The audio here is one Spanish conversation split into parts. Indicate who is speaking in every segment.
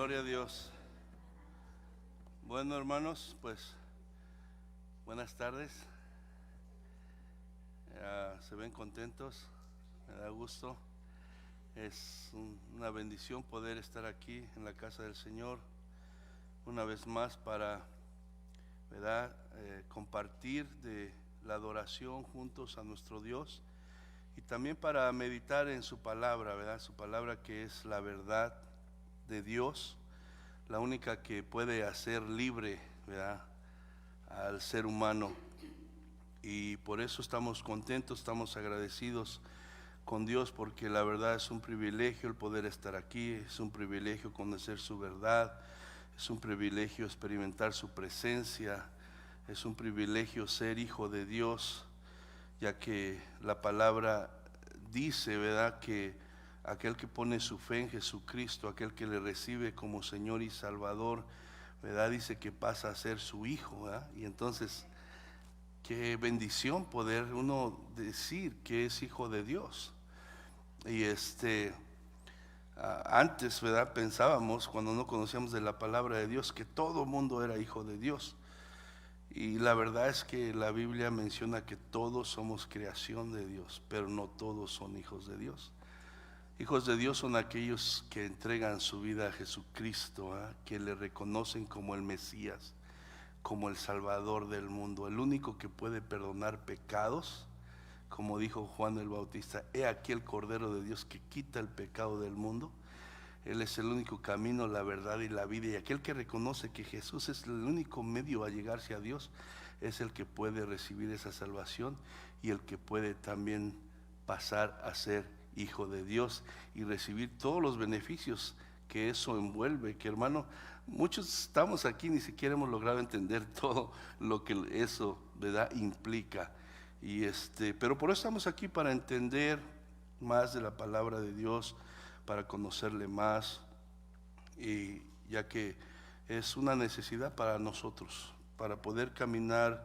Speaker 1: Gloria a Dios. Bueno, hermanos, pues buenas tardes. Se ven contentos, me da gusto. Es una bendición poder estar aquí en la casa del Señor una vez más para, ¿verdad?, compartir de la adoración juntos a nuestro Dios y también para meditar en su palabra, ¿verdad? Su palabra que es la verdad de Dios, la única que puede hacer libre, ¿verdad?, al ser humano. Y por eso estamos contentos, estamos agradecidos con Dios, porque la verdad es un privilegio el poder estar aquí, es un privilegio conocer su verdad, es un privilegio experimentar su presencia, es un privilegio ser hijo de Dios, ya que la palabra dice, ¿verdad?, que aquel que pone su fe en Jesucristo, aquel que le recibe como Señor y Salvador, ¿verdad?, dice que pasa a ser su hijo, ¿verdad? Y entonces, qué bendición poder uno decir que es hijo de Dios. Y antes, ¿verdad?, pensábamos, cuando no conocíamos de la palabra de Dios, que todo mundo era hijo de Dios. Y la verdad es que la Biblia menciona que todos somos creación de Dios, pero no todos son hijos de Dios. Hijos de Dios son aquellos que entregan su vida a Jesucristo, que le reconocen como el Mesías, como el Salvador del mundo, el único que puede perdonar pecados. Como dijo Juan el Bautista: he aquí el Cordero de Dios que quita el pecado del mundo. Él es el único camino, la verdad y la vida, y aquel que reconoce que Jesús es el único medio a llegarse a Dios es el que puede recibir esa salvación y el que puede también pasar a ser hijo de Dios y recibir todos los beneficios que eso envuelve. Que, hermano, muchos estamos aquí, ni siquiera hemos logrado entender todo lo que eso, ¿verdad?, implica. Y pero por eso estamos aquí, para entender más de la palabra de Dios, para conocerle más, y ya que es una necesidad para nosotros, para poder caminar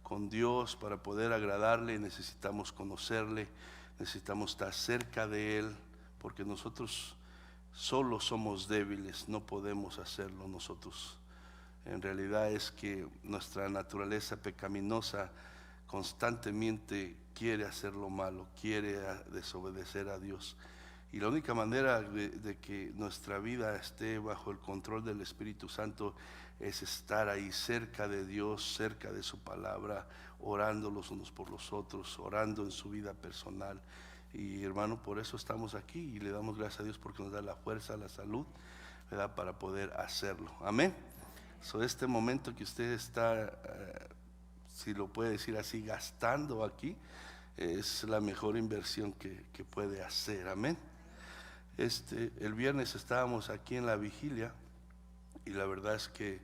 Speaker 1: con Dios, para poder agradarle, necesitamos conocerle, necesitamos estar cerca de Él, porque nosotros solo somos débiles, no podemos hacerlo nosotros. En realidad es que nuestra naturaleza pecaminosa constantemente quiere hacer lo malo, quiere desobedecer a Dios. Y la única manera de que nuestra vida esté bajo el control del Espíritu Santo es estar ahí cerca de Dios, cerca de su palabra, orando los unos por los otros, orando en su vida personal. Y, hermano, por eso estamos aquí y le damos gracias a Dios, porque nos da la fuerza, la salud, ¿verdad?, para poder hacerlo. Amén. Este momento que usted está, si lo puede decir así, gastando aquí, es la mejor inversión que puede hacer. Amén. El viernes estábamos aquí en la vigilia y la verdad es que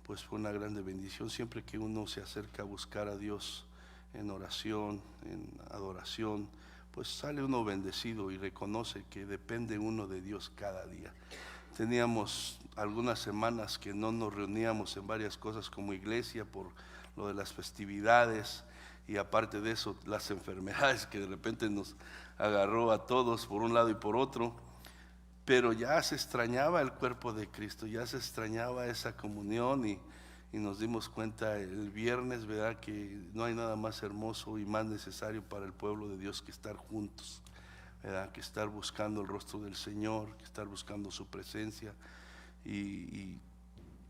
Speaker 1: pues fue una grande bendición. Siempre que uno se acerca a buscar a Dios en oración, en adoración, pues sale uno bendecido y reconoce que depende uno de Dios cada día. Teníamos algunas semanas que no nos reuníamos en varias cosas como iglesia por lo de las festividades, y aparte de eso, las enfermedades que de repente nos agarró a todos por un lado y por otro. Pero ya se extrañaba el cuerpo de Cristo, ya se extrañaba esa comunión, y nos dimos cuenta el viernes, ¿verdad?, que no hay nada más hermoso y más necesario para el pueblo de Dios que estar juntos, ¿verdad?, que estar buscando el rostro del Señor, que estar buscando su presencia, y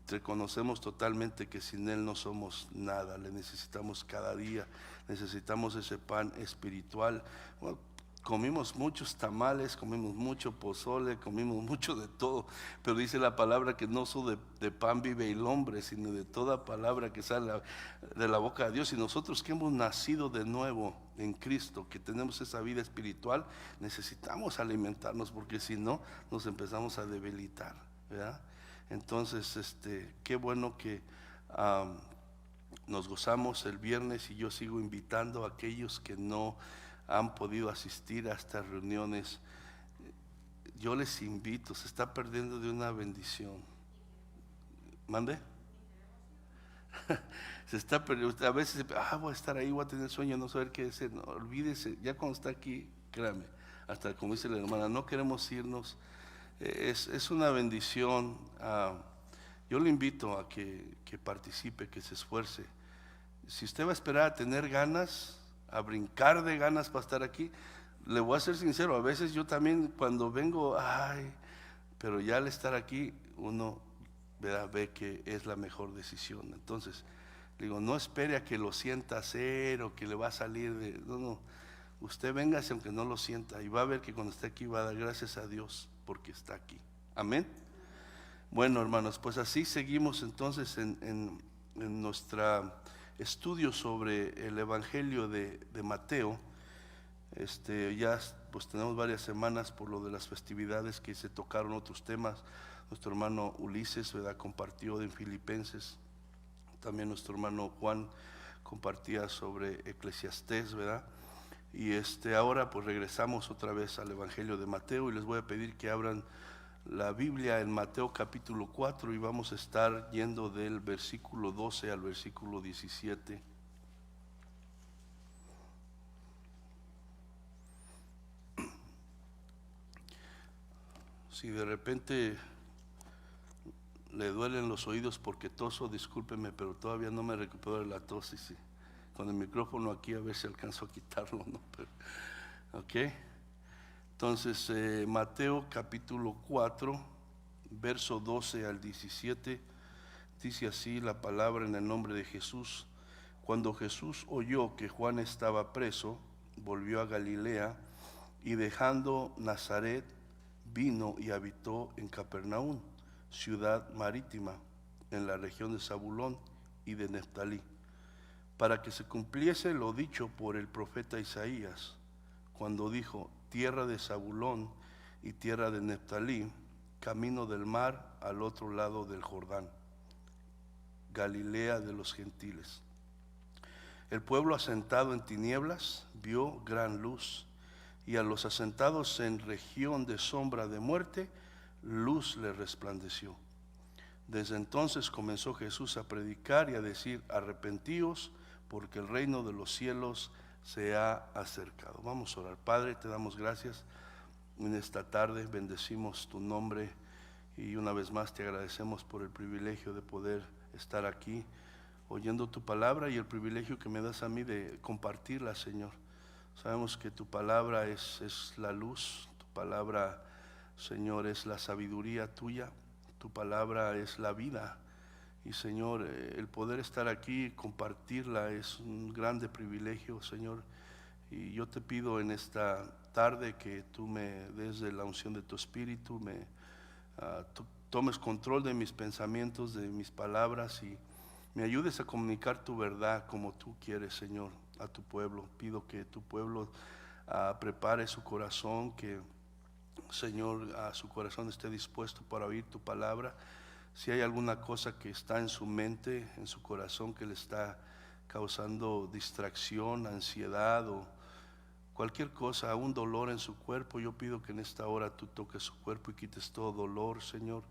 Speaker 1: reconocemos totalmente que sin Él no somos nada. Le necesitamos cada día, necesitamos ese pan espiritual. Bueno, comimos muchos tamales, comimos mucho pozole, comimos mucho de todo, pero dice la palabra que no solo de pan vive el hombre, sino de toda palabra que sale de la boca de Dios. Y nosotros que hemos nacido de nuevo en Cristo, que tenemos esa vida espiritual, necesitamos alimentarnos, porque si no nos empezamos a debilitar, ¿verdad? Entonces, qué bueno que nos gozamos el viernes, y yo sigo invitando a aquellos que no han podido asistir a estas reuniones. Yo les invito, se está perdiendo de una bendición. ¿Mande? Se está perdiendo. A veces voy a estar ahí, voy a tener sueño, no saber qué hacer. No, olvídese, ya cuando está aquí, créame, hasta como dice la hermana, no queremos irnos Es una bendición. Yo le invito a que participe, que se esfuerce. Si usted va a esperar a tener ganas, a brincar de ganas para estar aquí, le voy a ser sincero, a veces yo también cuando vengo, pero ya al estar aquí uno ve que es la mejor decisión. Entonces, digo, no espere a que lo sienta hacer o que le va a salir de... No, usted véngase aunque no lo sienta y va a ver que cuando esté aquí va a dar gracias a Dios porque está aquí. Amén. Bueno, hermanos, pues así seguimos entonces en nuestro estudio sobre el Evangelio de Mateo. Ya pues tenemos varias semanas por lo de las festividades que se tocaron otros temas. Nuestro hermano Ulises, ¿verdad?, compartió en Filipenses. También nuestro hermano Juan compartía sobre Eclesiastés, ¿verdad? Y ahora pues regresamos otra vez al Evangelio de Mateo y les voy a pedir que abran la Biblia en Mateo capítulo 4 y vamos a estar yendo del versículo 12 al versículo 17. Si de repente le duelen los oídos porque toso, discúlpeme, pero todavía no me recupero de la tos. Y sí, con el micrófono aquí a ver si alcanzo a quitarlo, ¿no? Pero, ok. Entonces, Mateo capítulo 4, verso 12 al 17, dice así la palabra en el nombre de Jesús. Cuando Jesús oyó que Juan estaba preso, volvió a Galilea y dejando Nazaret, vino y habitó en Capernaum, ciudad marítima, en la región de Zabulón y de Neftalí, para que se cumpliese lo dicho por el profeta Isaías, cuando dijo: tierra de Zabulón y tierra de Neftalí, camino del mar al otro lado del Jordán, Galilea de los gentiles. El pueblo asentado en tinieblas vio gran luz, y a los asentados en región de sombra de muerte, luz les resplandeció. Desde entonces comenzó Jesús a predicar y a decir: arrepentíos, porque el reino de los cielos se ha acercado. Vamos a orar. Padre, te damos gracias en esta tarde, bendecimos tu nombre y una vez más te agradecemos por el privilegio de poder estar aquí oyendo tu palabra y el privilegio que me das a mí de compartirla, Señor. Sabemos que tu palabra es la luz, tu palabra, Señor, es la sabiduría tuya, tu palabra es la vida. Y Señor, el poder estar aquí y compartirla es un grande privilegio, Señor. Y yo te pido en esta tarde que tú me des de la unción de tu Espíritu, tú tomes control de mis pensamientos, de mis palabras y me ayudes a comunicar tu verdad como tú quieres, Señor, a tu pueblo. Pido que tu pueblo prepare su corazón, que, Señor, a su corazón esté dispuesto para oír tu palabra. Si hay alguna cosa que está en su mente, en su corazón, que le está causando distracción, ansiedad o cualquier cosa, un dolor en su cuerpo, yo pido que en esta hora tú toques su cuerpo y quites todo dolor, Señor.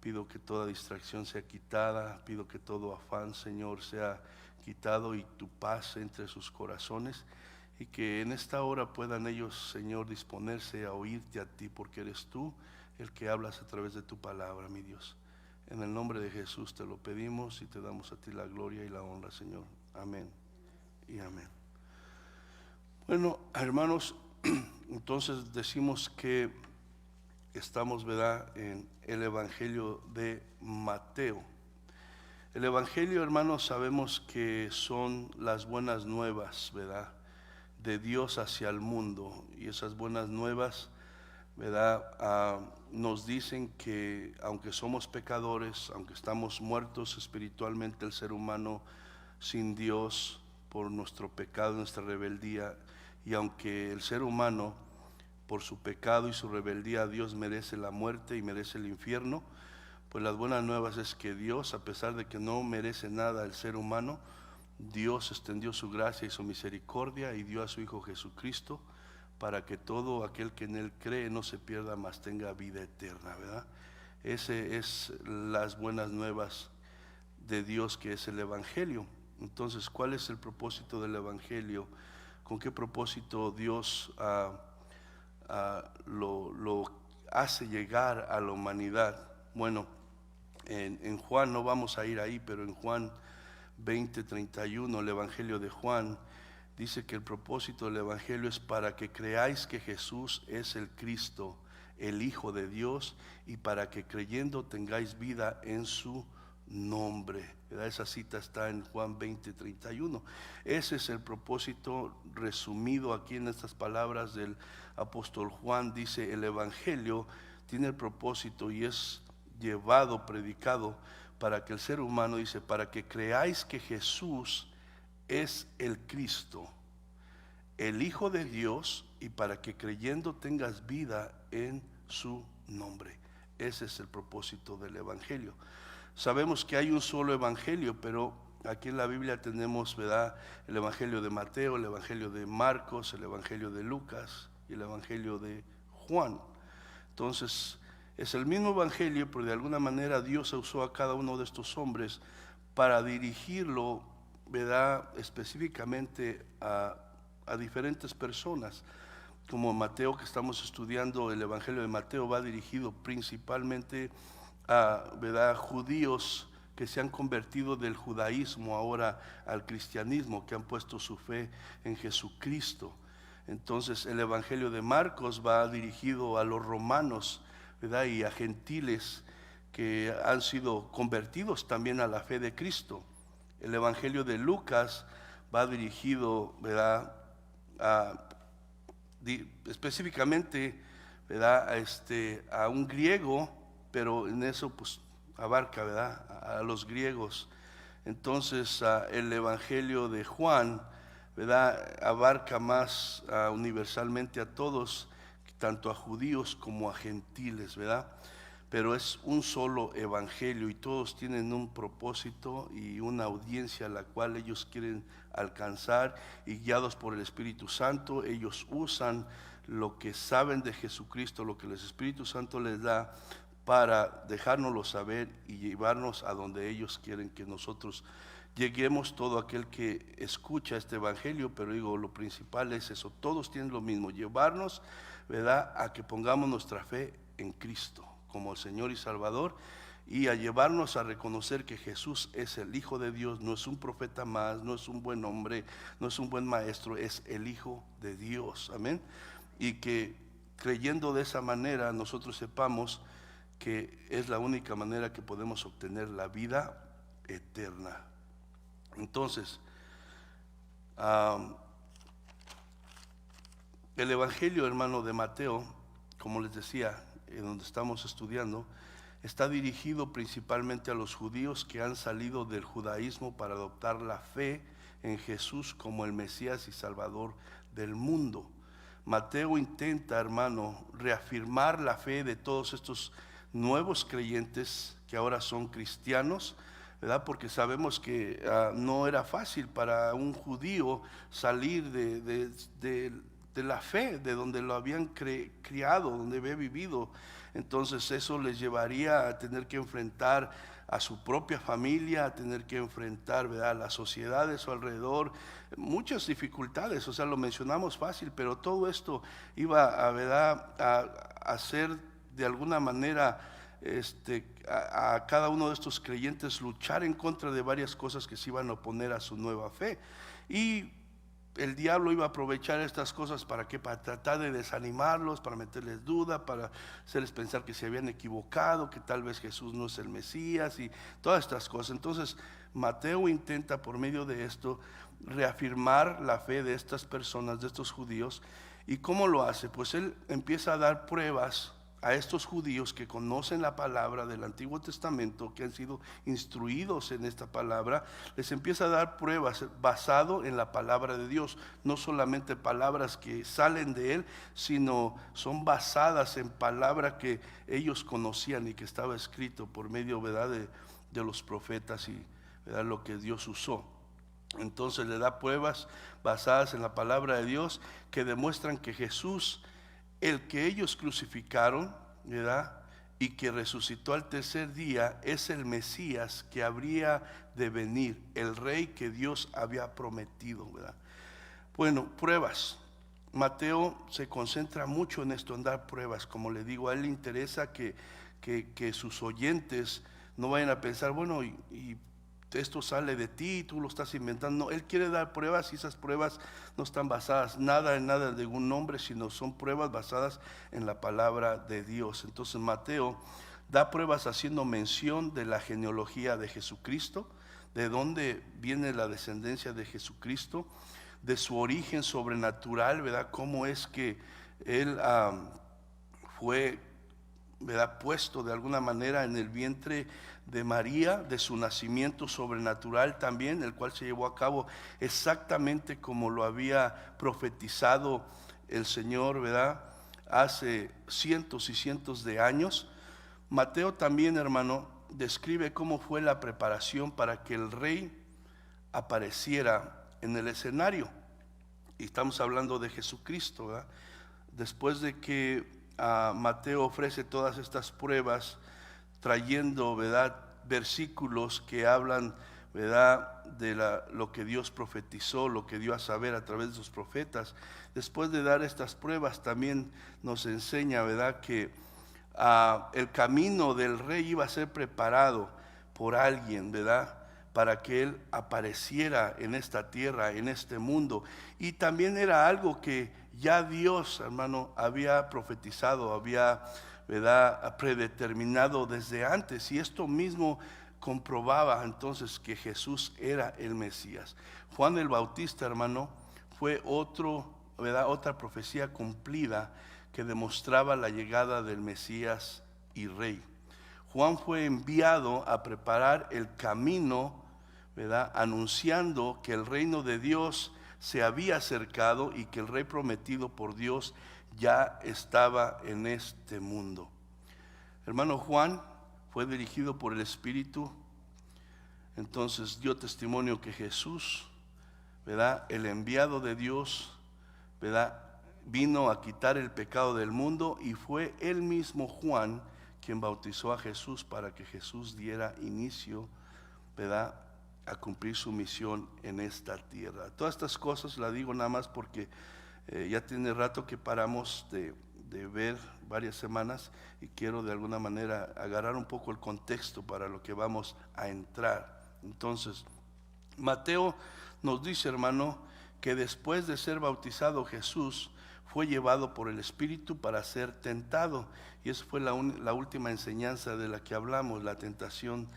Speaker 1: Pido que toda distracción sea quitada, pido que todo afán, Señor, sea quitado y tu paz entre sus corazones y que en esta hora puedan ellos, Señor, disponerse a oírte a ti, porque eres tú el que hablas a través de tu palabra, mi Dios. En el nombre de Jesús te lo pedimos y te damos a ti la gloria y la honra, Señor. Amén y amén. Bueno, hermanos, entonces decimos que estamos, ¿verdad?, en el Evangelio de Mateo. El Evangelio, hermanos, sabemos que son las buenas nuevas, ¿verdad?, de Dios hacia el mundo. Y esas buenas nuevas, ¿verdad?, nos dicen que aunque somos pecadores, aunque estamos muertos espiritualmente, el ser humano sin Dios por nuestro pecado, nuestra rebeldía, y aunque el ser humano por su pecado y su rebeldía a Dios merece la muerte y merece el infierno, pues las buenas nuevas es que Dios, a pesar de que no merece nada el ser humano, Dios extendió su gracia y su misericordia y dio a su Hijo Jesucristo para que todo aquel que en Él cree no se pierda, mas tenga vida eterna, ¿verdad? Ese es las buenas nuevas de Dios, que es el Evangelio. Entonces, ¿cuál es el propósito del Evangelio? ¿Con qué propósito Dios lo hace llegar a la humanidad. Bueno, en Juan, no vamos a ir ahí, pero en Juan 20:31, el Evangelio de Juan, dice que el propósito del Evangelio es para que creáis que Jesús es el Cristo, el Hijo de Dios, y para que creyendo tengáis vida en su nombre. Esa cita está en Juan 20:31. Ese es el propósito resumido aquí en estas palabras del apóstol Juan. Dice, el Evangelio tiene el propósito y es llevado, predicado, para que el ser humano, dice, para que creáis que Jesús es el Cristo, el Hijo de Dios, y para que creyendo tengas vida en su nombre. Ese es el propósito del Evangelio. Sabemos que hay un solo Evangelio, pero aquí en la Biblia tenemos, ¿verdad?, el Evangelio de Mateo, el Evangelio de Marcos, el Evangelio de Lucas y el Evangelio de Juan. Entonces, es el mismo Evangelio, pero de alguna manera Dios usó a cada uno de estos hombres para dirigirlo, ¿verdad?, específicamente a diferentes personas. Como Mateo, que estamos estudiando, el Evangelio de Mateo va dirigido principalmente a, ¿verdad?, judíos que se han convertido del judaísmo ahora al cristianismo, que han puesto su fe en Jesucristo. Entonces el Evangelio de Marcos va dirigido a los romanos, ¿verdad?, y a gentiles que han sido convertidos también a la fe de Cristo. El Evangelio de Lucas va dirigido, ¿verdad?, específicamente, ¿verdad?, a un griego, pero en eso pues abarca, ¿verdad?, a los griegos. Entonces el Evangelio de Juan, ¿verdad?, abarca más universalmente a todos, tanto a judíos como a gentiles, ¿verdad? Pero es un solo evangelio y todos tienen un propósito y una audiencia a la cual ellos quieren alcanzar, y guiados por el Espíritu Santo, ellos usan lo que saben de Jesucristo, lo que el Espíritu Santo les da, para dejárnoslo saber y llevarnos a donde ellos quieren que nosotros lleguemos, todo aquel que escucha este evangelio. Pero digo, lo principal es eso, todos tienen lo mismo, llevarnos, ¿verdad?, a que pongamos nuestra fe en Cristo como el Señor y Salvador, y a llevarnos a reconocer que Jesús es el Hijo de Dios, no es un profeta más, no es un buen hombre, no es un buen maestro, es el Hijo de Dios, amén. Y que creyendo de esa manera nosotros sepamos que es la única manera que podemos obtener la vida eterna. Entonces, el Evangelio, hermano, de Mateo, como les decía, en donde estamos estudiando, está dirigido principalmente a los judíos que han salido del judaísmo para adoptar la fe en Jesús como el Mesías y Salvador del mundo. Mateo intenta, hermano, reafirmar la fe de todos estos nuevos creyentes que ahora son cristianos, ¿verdad? Porque sabemos que no era fácil para un judío salir de la fe, de donde lo habían criado, donde había vivido. Entonces eso les llevaría a tener que enfrentar a su propia familia, a tener que enfrentar, ¿verdad?, a la sociedad de su alrededor, muchas dificultades. O sea, lo mencionamos fácil, pero todo esto iba a, ¿verdad?, a hacer de alguna manera a cada uno de estos creyentes luchar en contra de varias cosas que se iban a oponer a su nueva fe. Y el diablo iba a aprovechar estas cosas para tratar de desanimarlos, para meterles duda, para hacerles pensar que se habían equivocado, que tal vez Jesús no es el Mesías y todas estas cosas. Entonces Mateo intenta por medio de esto reafirmar la fe de estas personas, de estos judíos. ¿Y cómo lo hace? Pues él empieza a dar pruebas a estos judíos que conocen la palabra del Antiguo Testamento, que han sido instruidos en esta palabra. Les empieza a dar pruebas basado en la palabra de Dios, no solamente palabras que salen de él, sino son basadas en palabra que ellos conocían y que estaba escrito por medio, ¿verdad?, de los profetas y, ¿verdad?, lo que Dios usó. Entonces le da pruebas basadas en la palabra de Dios que demuestran que Jesús, el que ellos crucificaron, ¿verdad?, y que resucitó al tercer día, es el Mesías que habría de venir, el rey que Dios había prometido, ¿verdad? Bueno, pruebas. Mateo se concentra mucho en esto, en dar pruebas. Como le digo, a él le interesa que sus oyentes no vayan a pensar, bueno, y esto sale de ti, tú lo estás inventando. No, él quiere dar pruebas, y esas pruebas no están basadas nada en nada de un hombre, sino son pruebas basadas en la palabra de Dios. Entonces Mateo da pruebas haciendo mención de la genealogía de Jesucristo, de dónde viene la descendencia de Jesucristo, de su origen sobrenatural, ¿verdad? Cómo es que él fue, ¿verdad?, puesto de alguna manera en el vientre de María, de su nacimiento sobrenatural también, el cual se llevó a cabo exactamente como lo había profetizado el Señor, ¿verdad?, hace cientos y cientos de años. Mateo también, hermano, describe cómo fue la preparación para que el rey apareciera en el escenario. Y estamos hablando de Jesucristo, ¿verdad? Después de que Mateo ofrece todas estas pruebas, trayendo, ¿verdad?, versículos que hablan, ¿verdad?, de lo que Dios profetizó, lo que dio a saber a través de sus profetas. Después de dar estas pruebas, también nos enseña, ¿verdad?, que el camino del rey iba a ser preparado por alguien, ¿verdad?, para que él apareciera en esta tierra, en este mundo. Y también era algo que ya Dios, hermano, había profetizado, había, ¿verdad?, predeterminado desde antes. Y esto mismo comprobaba entonces que Jesús era el Mesías. Juan el Bautista, hermano, fue otra profecía cumplida que demostraba la llegada del Mesías y Rey. Juan fue enviado a preparar el camino, ¿verdad?, anunciando que el reino de Dios se había acercado y que el rey prometido por Dios ya estaba en este mundo. Hermano, Juan fue dirigido por el Espíritu, entonces dio testimonio que Jesús, ¿verdad?, el enviado de Dios, ¿verdad?, vino a quitar el pecado del mundo, y fue él mismo, Juan, quien bautizó a Jesús para que Jesús diera inicio, ¿verdad?, a cumplir su misión en esta tierra. Todas estas cosas las digo nada más porque ya tiene rato que paramos de ver varias semanas, y quiero de alguna manera agarrar un poco el contexto para lo que vamos a entrar. Entonces, Mateo nos dice, hermano, que después de ser bautizado Jesús fue llevado por el Espíritu para ser tentado, y esa fue la última enseñanza de la que hablamos, la tentación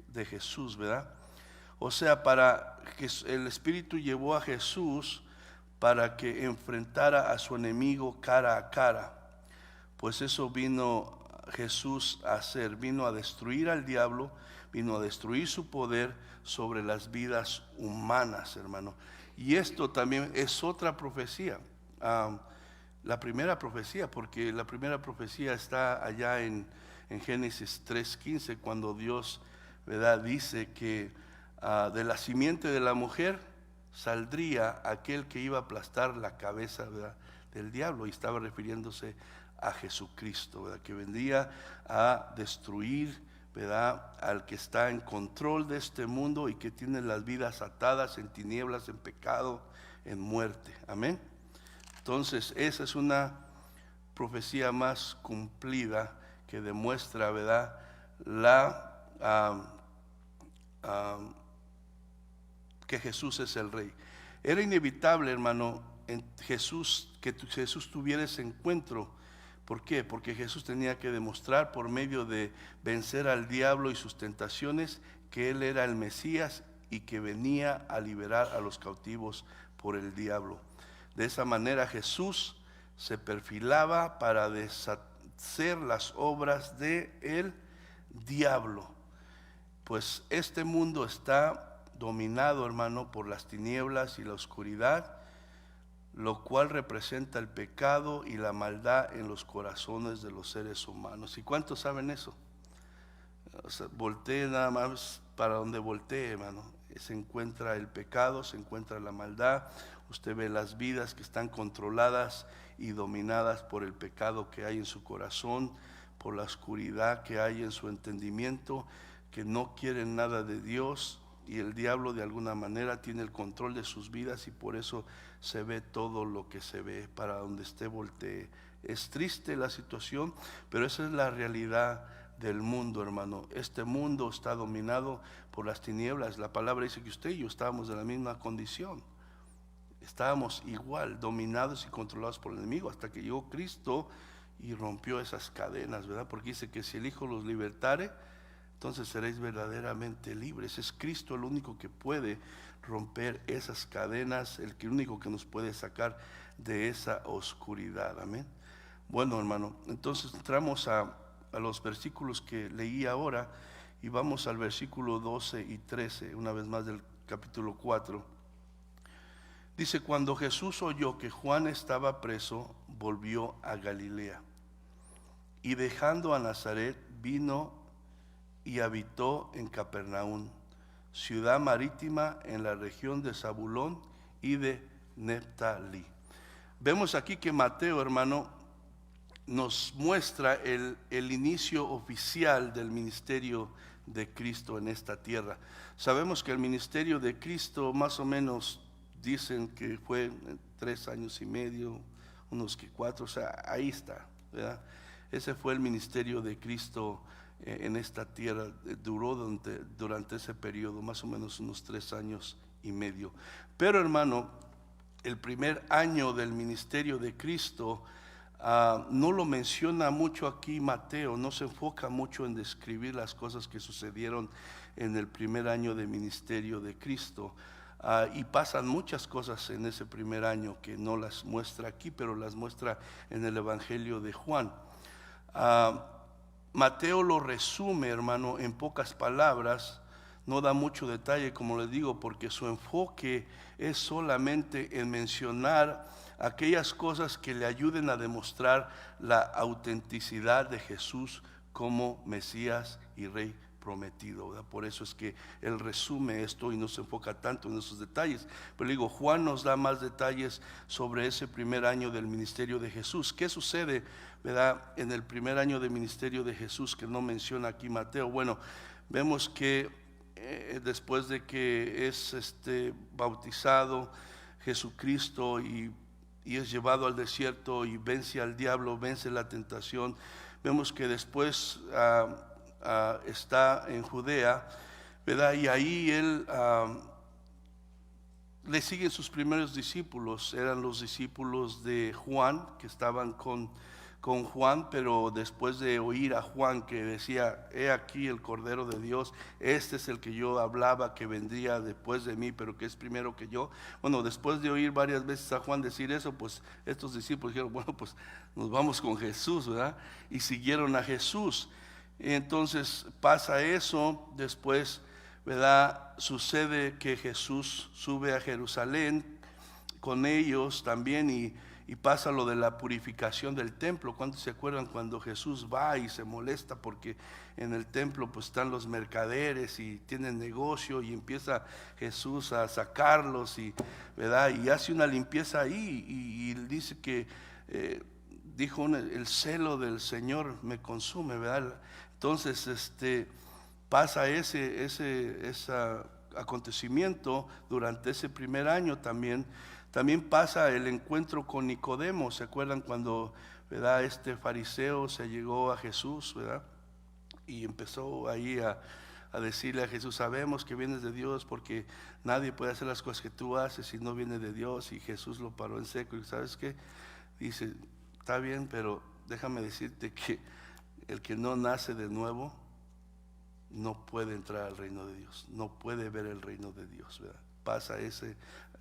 Speaker 1: de Jesús, ¿verdad? O sea, para que el Espíritu llevó a Jesús para que enfrentara a su enemigo cara a cara. Pues eso vino Jesús a hacer, vino a destruir al diablo, vino a destruir su poder sobre las vidas humanas, hermano. Y esto también es otra profecía, la primera profecía, porque la primera profecía está allá en Génesis 3:15, cuando Dios, ¿verdad?, dice que de la simiente de la mujer saldría aquel que iba a aplastar la cabeza, ¿verdad?, del diablo, y estaba refiriéndose a Jesucristo, ¿verdad?, que vendría a destruir, ¿verdad?, al que está en control de este mundo y que tiene las vidas atadas en tinieblas, en pecado, en muerte. Amén. Entonces, esa es una profecía más cumplida que demuestra, ¿verdad?, que Jesús es el Rey. Era inevitable, hermano, en Jesús, que Jesús tuviera ese encuentro. ¿Por qué? Porque Jesús tenía que demostrar, por medio de vencer al diablo y sus tentaciones, que Él era el Mesías y que venía a liberar a los cautivos por el diablo. De esa manera Jesús se perfilaba para deshacer las obras del diablo. Pues este mundo está dominado, hermano, por las tinieblas y la oscuridad, lo cual representa el pecado y la maldad en los corazones de los seres humanos. ¿Y cuántos saben eso? O sea, voltee nada más para donde voltee, hermano, se encuentra el pecado, se encuentra la maldad. Usted ve las vidas que están controladas y dominadas por el pecado que hay en su corazón, por la oscuridad que hay en su entendimiento, que no quieren nada de Dios, y el diablo de alguna manera tiene el control de sus vidas, y por eso se ve todo lo que se ve. Para donde esté voltee. Es triste la situación, pero esa es la realidad del mundo, hermano. Este mundo está dominado por las tinieblas. La palabra dice que usted y yo estábamos en la misma condición. Estábamos igual, dominados y controlados por el enemigo, hasta que llegó Cristo y rompió esas cadenas, ¿verdad? Porque dice que si el Hijo los libertare, entonces seréis verdaderamente libres. Es Cristo el único que puede romper esas cadenas, el único que nos puede sacar de esa oscuridad. Amén. Bueno, hermano, entonces entramos a los versículos que leí ahora, y vamos al versículo 12 y 13, una vez más, del capítulo 4. Dice: cuando Jesús oyó que Juan estaba preso, volvió a Galilea, y dejando a Nazaret, vino y habitó en Capernaum, ciudad marítima en la región de Zabulón y de Neftalí. Vemos aquí que Mateo, hermano, nos muestra el inicio oficial del ministerio de Cristo en esta tierra. Sabemos que el ministerio de Cristo, más o menos dicen que fue 3 años y medio, unos que 4, o sea, ahí está, ¿verdad? Ese fue el ministerio de Cristo en esta tierra. Duró durante ese periodo más o menos unos 3 años y medio. Pero, hermano, el primer año del ministerio de Cristo no lo menciona mucho aquí Mateo, no se enfoca mucho en describir las cosas que sucedieron en el primer año de ministerio de Cristo. Y pasan muchas cosas en ese primer año que no las muestra aquí, pero las muestra en el Evangelio de Juan. Mateo lo resume, hermano, en pocas palabras. No da mucho detalle, como les digo, porque su enfoque es solamente en mencionar aquellas cosas que le ayuden a demostrar la autenticidad de Jesús como Mesías y Rey prometido, ¿verdad? Por eso es que él resume esto y no se enfoca tanto en esos detalles. Pero digo, Juan nos da más detalles sobre ese primer año del ministerio de Jesús. ¿Qué sucede, verdad, en el primer año del ministerio de Jesús que no menciona aquí Mateo? Bueno, vemos que después de que es bautizado Jesucristo y es llevado al desierto y vence al diablo, vence la tentación, vemos que después está en Judea, ¿verdad? Y ahí él le siguen sus primeros discípulos. Eran los discípulos de Juan, que estaban con Juan, pero después de oír a Juan que decía: he aquí el Cordero de Dios, este es el que yo hablaba que vendría después de mí, pero que es primero que yo. Bueno, después de oír varias veces a Juan decir eso, pues estos discípulos dijeron: bueno, pues nos vamos con Jesús, ¿verdad? Y siguieron a Jesús. Entonces pasa eso. Después, ¿verdad?, sucede que Jesús sube a Jerusalén con ellos también, y pasa lo de la purificación del templo. ¿Cuántos se acuerdan cuando Jesús va y se molesta porque en el templo pues están los mercaderes y tienen negocio, y empieza Jesús a sacarlos, y, ¿verdad?, y hace una limpieza ahí, y dice que dijo: el celo del Señor me consume, ¿verdad? Entonces pasa ese acontecimiento durante ese primer año. También pasa el encuentro con Nicodemo. ¿Se acuerdan cuando, verdad, este fariseo se llegó a Jesús, verdad? Y empezó ahí a decirle a Jesús: sabemos que vienes de Dios, porque nadie puede hacer las cosas que tú haces si no viene de Dios. Y Jesús lo paró en seco y, ¿sabes qué? Dice: está bien, pero déjame decirte que el que no nace de nuevo no puede entrar al reino de Dios, no puede ver el reino de Dios, ¿verdad? Pasa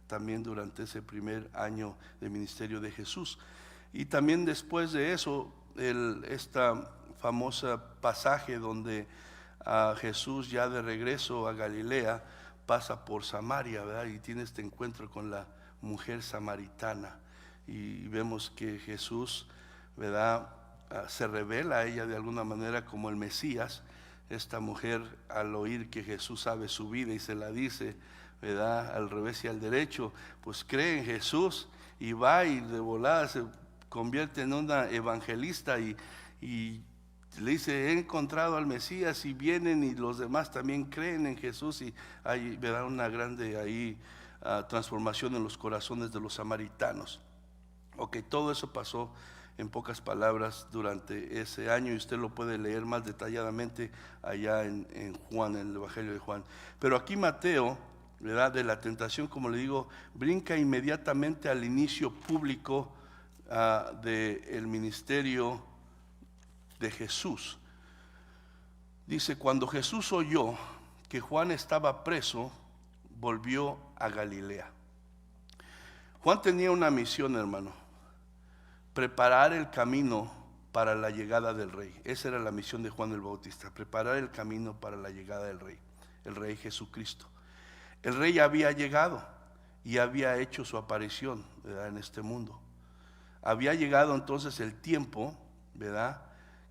Speaker 1: también durante ese primer año de ministerio de Jesús. Y también después de eso, esta famosa pasaje donde Jesús, ya de regreso a Galilea, pasa por Samaria, ¿verdad? Y tiene este encuentro con la mujer samaritana, y vemos que Jesús, ¿verdad?, se revela a ella de alguna manera como el Mesías. Esta mujer, al oír que Jesús sabe su vida y se la dice, ¿verdad?, al revés y al derecho, pues cree en Jesús y va, y de volada se convierte en una evangelista, y le dice, he encontrado al Mesías, y vienen y los demás también creen en Jesús, y hay, ¿verdad?, una grande ahí transformación en los corazones de los samaritanos. Ok, todo eso pasó en pocas palabras durante ese año, y usted lo puede leer más detalladamente allá en Juan, en el Evangelio de Juan. Pero aquí Mateo, ¿verdad?, de la tentación, como le digo, brinca inmediatamente al inicio público del ministerio de Jesús. Dice, cuando Jesús oyó que Juan estaba preso, volvió a Galilea. Juan tenía una misión, hermano: preparar el camino para la llegada del rey. Esa era la misión de Juan el Bautista, preparar el camino para la llegada del rey, el rey Jesucristo. El rey había llegado y había hecho su aparición, ¿verdad?, en este mundo. Había llegado entonces el tiempo, ¿verdad?,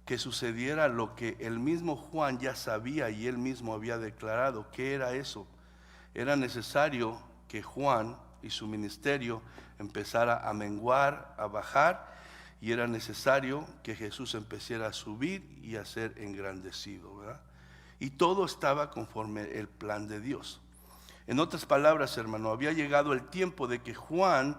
Speaker 1: que sucediera lo que el mismo Juan ya sabía y él mismo había declarado. ¿Qué era eso? Era necesario que Juan y su ministerio empezara a menguar, a bajar, y era necesario que Jesús empezara a subir y a ser engrandecido, ¿verdad? Y todo estaba conforme el plan de Dios. En otras palabras, hermano, había llegado el tiempo de que Juan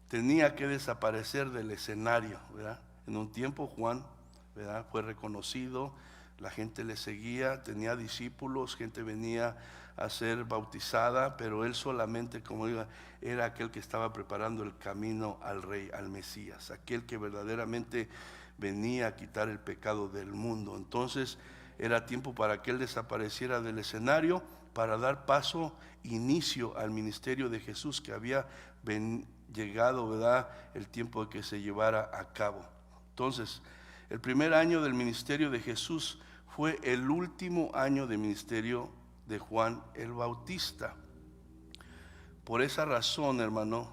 Speaker 1: tenía que desaparecer del escenario, ¿verdad? En un tiempo Juan, ¿verdad?, fue reconocido, la gente le seguía, tenía discípulos, gente venía a ser bautizada, pero él solamente, como digo, era aquel que estaba preparando el camino al rey, al Mesías, aquel que verdaderamente venía a quitar el pecado del mundo. Entonces era tiempo para que él desapareciera del escenario, para dar paso, inicio al ministerio de Jesús, que había llegado, ¿verdad?, el tiempo de que se llevara a cabo. Entonces, el primer año del ministerio de Jesús fue el último año de ministerio de Juan el Bautista. Por esa razón, hermano,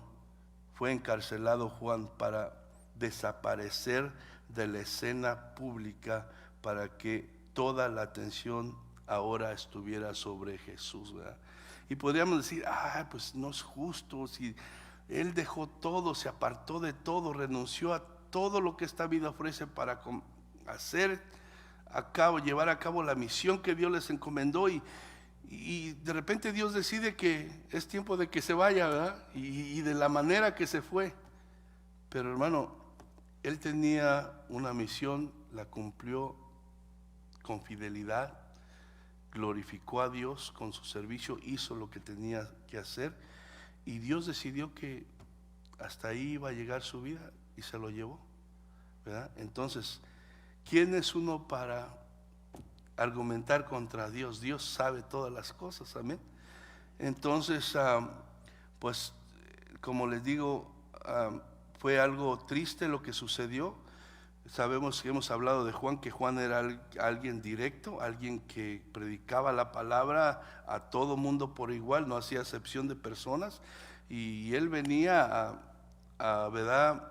Speaker 1: fue encarcelado Juan para desaparecer de la escena pública, para que toda la atención ahora estuviera sobre Jesús, ¿verdad? Y podríamos decir, pues no es justo, si él dejó todo, se apartó de todo, renunció a todo lo que esta vida ofrece para llevar a cabo la misión que Dios les encomendó, y de repente Dios decide que es tiempo de que se vaya, ¿verdad? Y de la manera que se fue. Pero, hermano, él tenía una misión, la cumplió con fidelidad, glorificó a Dios con su servicio, hizo lo que tenía que hacer, y Dios decidió que hasta ahí iba a llegar su vida y se lo llevó, ¿verdad? Entonces, ¿quién es uno para argumentar contra Dios? Dios sabe todas las cosas, amén. Entonces, pues como les digo, fue algo triste lo que sucedió. Sabemos que hemos hablado de Juan, que Juan era alguien directo, alguien que predicaba la palabra a todo mundo por igual, no hacía acepción de personas, y él venía ¿verdad?,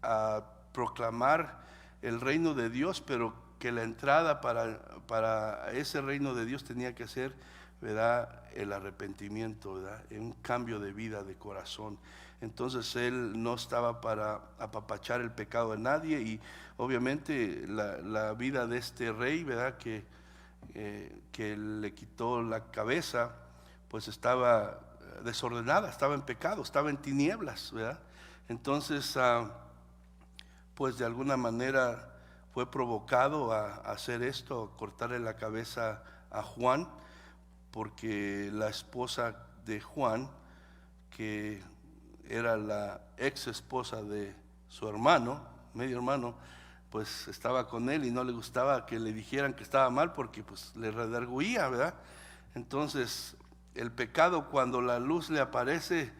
Speaker 1: a proclamar el reino de Dios, pero que la entrada para ese reino de Dios tenía que ser, ¿verdad?, el arrepentimiento, ¿verdad?, un cambio de vida, de corazón. Entonces él no estaba para apapachar el pecado de nadie, y obviamente la vida de este rey, ¿verdad?, que le quitó la cabeza, pues estaba desordenada, estaba en pecado, estaba en tinieblas, ¿verdad? Entonces, pues de alguna manera fue provocado a hacer esto, a cortarle la cabeza a Juan, porque la esposa de Juan, que era la ex esposa de su hermano, medio hermano, pues estaba con él y no le gustaba que le dijeran que estaba mal, porque pues le redarguía, ¿verdad? Entonces el pecado, cuando la luz le aparece,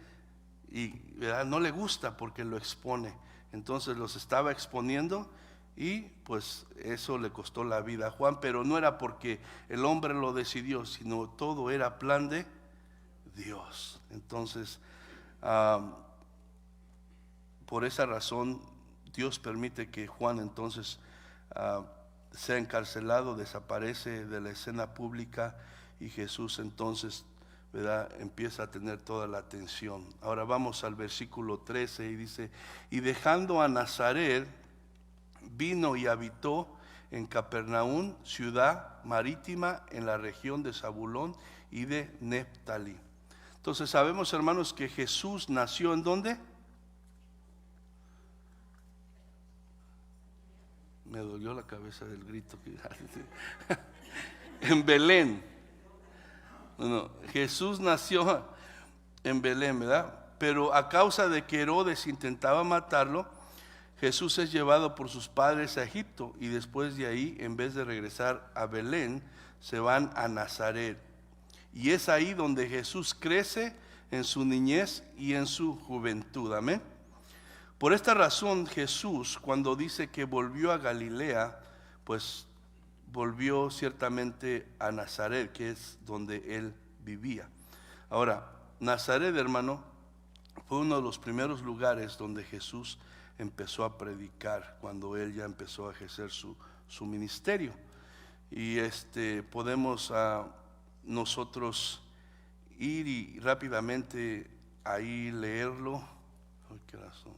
Speaker 1: y ¿verdad?, no le gusta porque lo expone. Entonces los estaba exponiendo, y pues eso le costó la vida a Juan, pero no era porque el hombre lo decidió, sino todo era plan de Dios. Entonces, por esa razón Dios permite que Juan entonces sea encarcelado, desaparece de la escena pública, y Jesús entonces, ¿verdad?, empieza a tener toda la atención. Ahora vamos al versículo 13 y dice: y dejando a Nazaret, vino y habitó en Capernaum, ciudad marítima en la región de Zabulón y de Neftalí. Entonces sabemos, hermanos, que Jesús nació ¿en dónde? Me dolió la cabeza del grito. En Belén. No, Jesús nació en Belén, ¿verdad? Pero a causa de que Herodes intentaba matarlo, Jesús es llevado por sus padres a Egipto y después de ahí, en vez de regresar a Belén, se van a Nazaret. Y es ahí donde Jesús crece en su niñez y en su juventud. Amén. Por esta razón Jesús, cuando dice que volvió a Galilea, pues volvió ciertamente a Nazaret, que es donde él vivía. Ahora, Nazaret, hermano, fue uno de los primeros lugares donde Jesús empezó a predicar, cuando él ya empezó a ejercer su ministerio. Y podemos nosotros ir y rápidamente ahí leerlo. Ay, qué razón.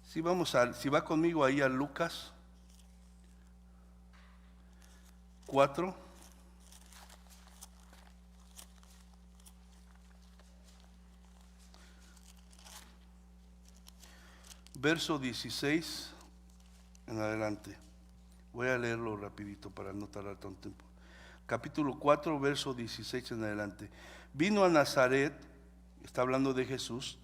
Speaker 1: Si va conmigo ahí a Lucas 4. Verso 16 en adelante. Voy a leerlo rapidito para no tardar tanto tiempo. Capítulo 4, verso 16 en adelante. Vino a Nazaret, está hablando de Jesús,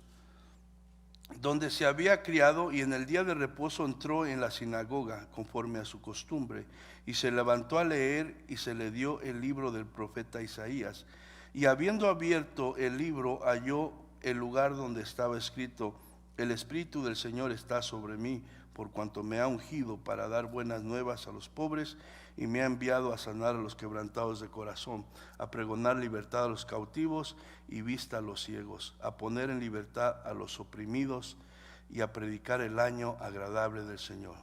Speaker 1: donde se había criado, y en el día de reposo entró en la sinagoga conforme a su costumbre, y se levantó a leer, y se le dio el libro del profeta Isaías. Y habiendo abierto el libro, halló el lugar donde estaba escrito: el Espíritu del Señor está sobre mí, por cuanto me ha ungido para dar buenas nuevas a los pobres, y me ha enviado a sanar a los quebrantados de corazón, a pregonar libertad a los cautivos y vista a los ciegos, a poner en libertad a los oprimidos y a predicar el año agradable del Señor.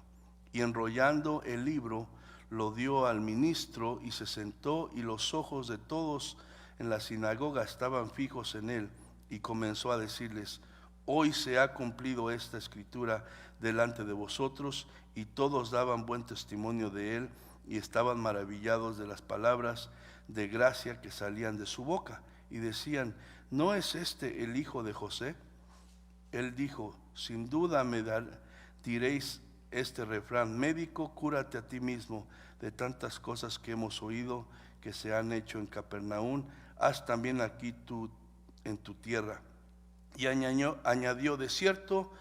Speaker 1: Y enrollando el libro, lo dio al ministro y se sentó, y los ojos de todos en la sinagoga estaban fijos en él, y comenzó a decirles: hoy se ha cumplido esta escritura delante de vosotros. Y todos daban buen testimonio de él, y estaban maravillados de las palabras de gracia que salían de su boca, y decían: ¿no es este el hijo de José? Él dijo: sin duda me diréis este refrán: médico, cúrate a ti mismo, de tantas cosas que hemos oído que se han hecho en Capernaum, haz también aquí tú en tu tierra. Y añadió: de cierto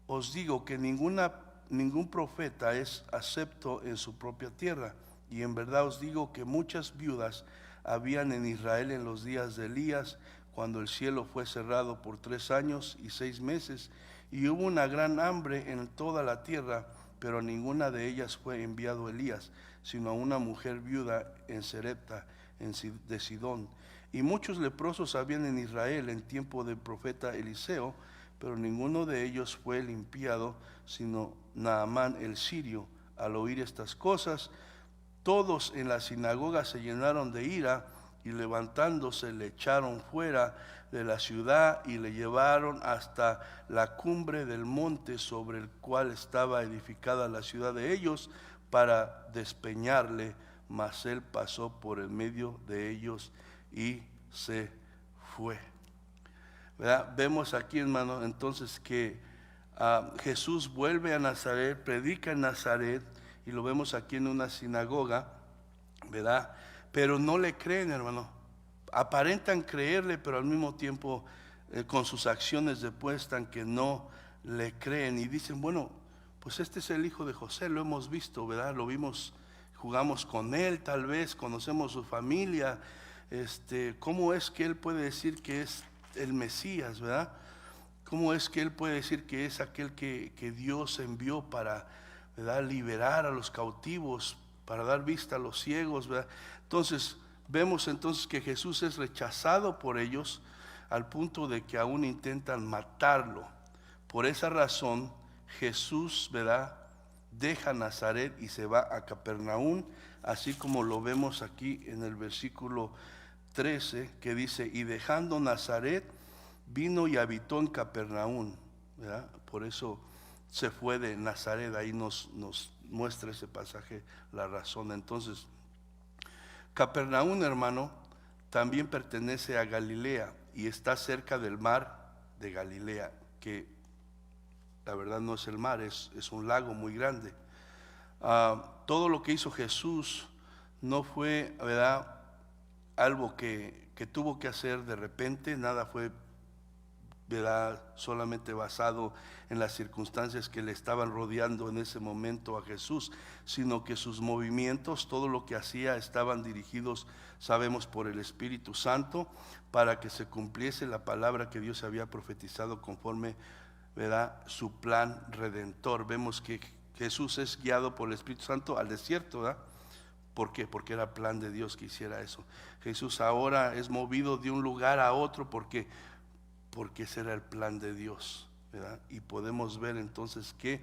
Speaker 1: os digo que ningún profeta es acepto en su propia tierra. Y en verdad os digo que muchas viudas habían en Israel en los días de Elías, cuando el cielo fue cerrado por 3 años y 6 meses, y hubo una gran hambre en toda la tierra, pero a ninguna de ellas fue enviado Elías, sino a una mujer viuda en Serepta de Sidón. Y muchos leprosos habían en Israel en tiempo del profeta Eliseo, pero ninguno de ellos fue limpiado, sino Naamán el sirio. Al oír estas cosas, todos en la sinagoga se llenaron de ira, y levantándose le echaron fuera de la ciudad y le llevaron hasta la cumbre del monte sobre el cual estaba edificada la ciudad de ellos, para despeñarle. Mas él pasó por el medio de ellos y se fue. ¿Verdad? Vemos aquí, hermano, entonces que Jesús vuelve a Nazaret, predica en Nazaret, y lo vemos aquí en una sinagoga, ¿verdad? Pero no le creen, hermano. Aparentan creerle, pero al mismo tiempo con sus acciones demuestran que no le creen, y dicen: bueno, pues este es el hijo de José, lo hemos visto, ¿verdad? Lo vimos, jugamos con él, tal vez conocemos su familia. ¿Cómo es que él puede decir que es el Mesías, verdad? ¿Cómo es que él puede decir que es aquel que Dios envió para, ¿verdad?, liberar a los cautivos, para dar vista a los ciegos, ¿verdad? Entonces vemos entonces que Jesús es rechazado por ellos, al punto de que aún intentan matarlo. Por esa razón Jesús, ¿verdad?, deja Nazaret y se va a Capernaum, así como lo vemos aquí en el versículo 13, que dice: y dejando Nazaret, vino y habitó en Capernaum, ¿verdad? Por eso se fue de Nazaret, ahí nos muestra ese pasaje la razón. Entonces, Capernaum, hermano, también pertenece a Galilea y está cerca del mar de Galilea, que la verdad no es el mar, es un lago muy grande. Todo lo que hizo Jesús no fue, ¿verdad?, algo que tuvo que hacer de repente, nada fue, ¿verdad?, solamente basado en las circunstancias que le estaban rodeando en ese momento a Jesús, sino que sus movimientos, todo lo que hacía, estaban dirigidos, sabemos, por el Espíritu Santo, para que se cumpliese la palabra que Dios había profetizado conforme, ¿verdad?, su plan redentor. Vemos que Jesús es guiado por el Espíritu Santo al desierto, ¿verdad? ¿Por qué? Porque era plan de Dios que hiciera eso. Jesús ahora es movido de un lugar a otro porque ese era el plan de Dios, ¿verdad? Y podemos ver entonces que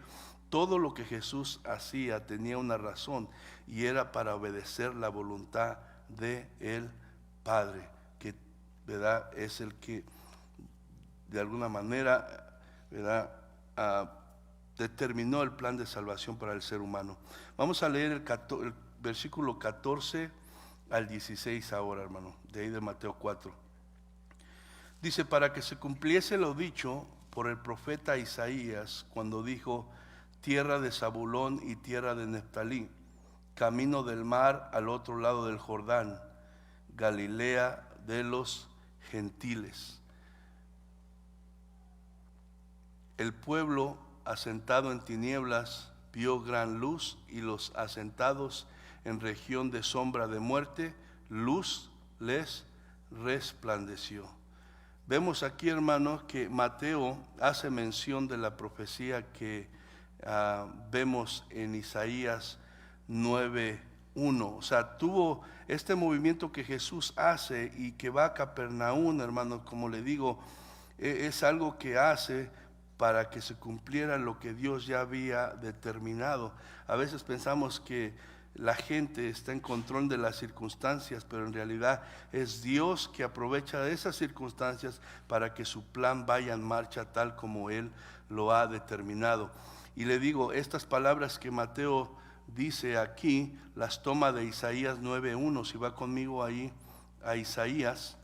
Speaker 1: todo lo que Jesús hacía tenía una razón, y era para obedecer la voluntad de el Padre, que, ¿verdad?, es el que de alguna manera, ¿verdad?, determinó el plan de salvación para el ser humano. Vamos a leer el versículo 14 al 16 ahora, hermano, de ahí de Mateo 4. Dice: para que se cumpliese lo dicho por el profeta Isaías, cuando dijo: tierra de Zabulón y tierra de Neftalí, camino del mar al otro lado del Jordán, Galilea de los gentiles. El pueblo asentado en tinieblas vio gran luz, y los asentados en región de sombra de muerte, luz les resplandeció. Vemos aquí, hermanos, que Mateo hace mención de la profecía que vemos en Isaías 9:1. O sea, tuvo este movimiento que Jesús hace y que va a Capernaum, hermanos, como le digo, es algo que hace para que se cumpliera lo que Dios ya había determinado. A veces pensamos que la gente está en control de las circunstancias, pero en realidad es Dios que aprovecha esas circunstancias para que su plan vaya en marcha tal como Él lo ha determinado. Y le digo, estas palabras que Mateo dice aquí, las toma de Isaías 9:1. Si va conmigo ahí a Isaías,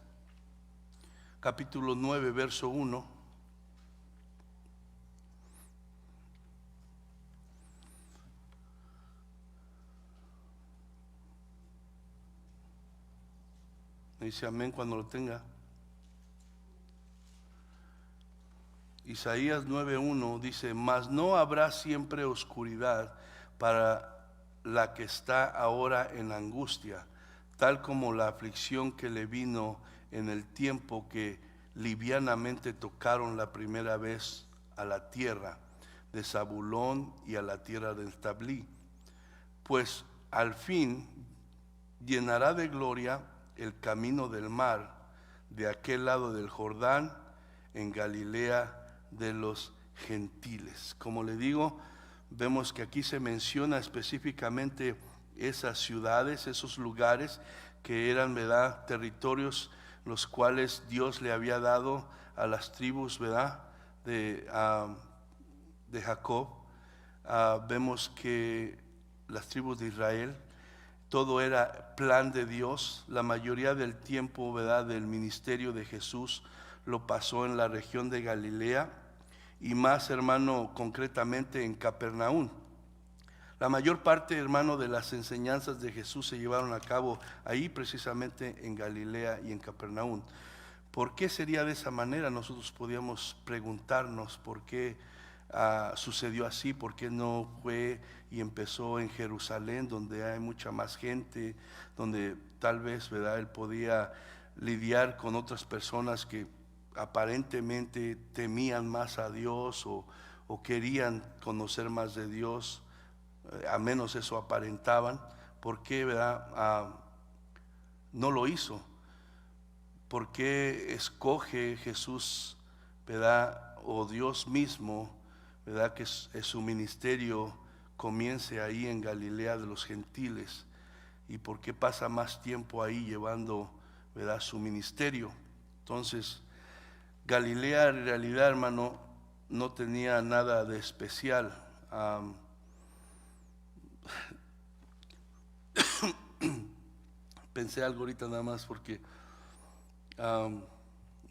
Speaker 1: capítulo 9, verso 1. Dice amén cuando lo tenga. Isaías 9:1 dice: mas no habrá siempre oscuridad para la que está ahora en angustia, tal como la aflicción que le vino en el tiempo que livianamente tocaron la primera vez a la tierra de Zabulón y a la tierra de Neftalí. Pues al fin llenará de gloria el camino del mar de aquel lado del Jordán, en Galilea de los gentiles. Como le digo, vemos que aquí se menciona específicamente esas ciudades, esos lugares que eran, ¿verdad?, territorios los cuales Dios le había dado a las tribus, ¿verdad?, de Jacob. Vemos que las tribus de Israel, todo era plan de Dios. La mayoría del tiempo, ¿verdad?, del ministerio de Jesús lo pasó en la región de Galilea, y más, hermano, concretamente en Capernaum. La mayor parte, hermano, de las enseñanzas de Jesús se llevaron a cabo ahí, precisamente en Galilea y en Capernaum. ¿Por qué sería de esa manera? Nosotros podíamos preguntarnos por qué sucedió así, por qué no fue y empezó en Jerusalén, donde hay mucha más gente, donde tal vez, ¿verdad?, él podía lidiar con otras personas que aparentemente temían más a Dios o querían conocer más de Dios, a menos eso aparentaban. ¿Por qué, verdad, no lo hizo? ¿Por qué escoge Jesús, verdad, o Dios mismo, verdad, que su ministerio comience ahí en Galilea de los gentiles? ¿Y por qué pasa más tiempo ahí llevando, verdad, su ministerio? Entonces, Galilea en realidad, hermano, no tenía nada de especial. pensé algo ahorita nada más porque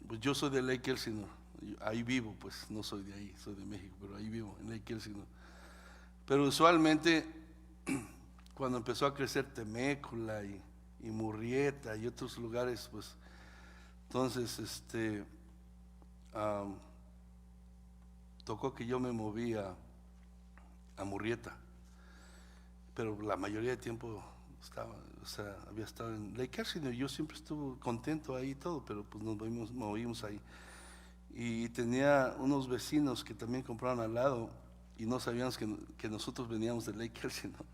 Speaker 1: pues yo soy de Lake Elsinore, ahí vivo, pues no soy de ahí, soy de México, pero ahí vivo, en Lake Elsinore. Pero usualmente cuando empezó a crecer Temécula y Murrieta y otros lugares, pues entonces tocó que yo me moví a Murrieta, pero la mayoría de tiempo había estado en Lake Elsinore. Yo siempre estuve contento ahí y todo, pero pues nos movimos ahí. Y tenía unos vecinos que también compraron al lado y no sabíamos que nosotros veníamos de Lake Elsinore.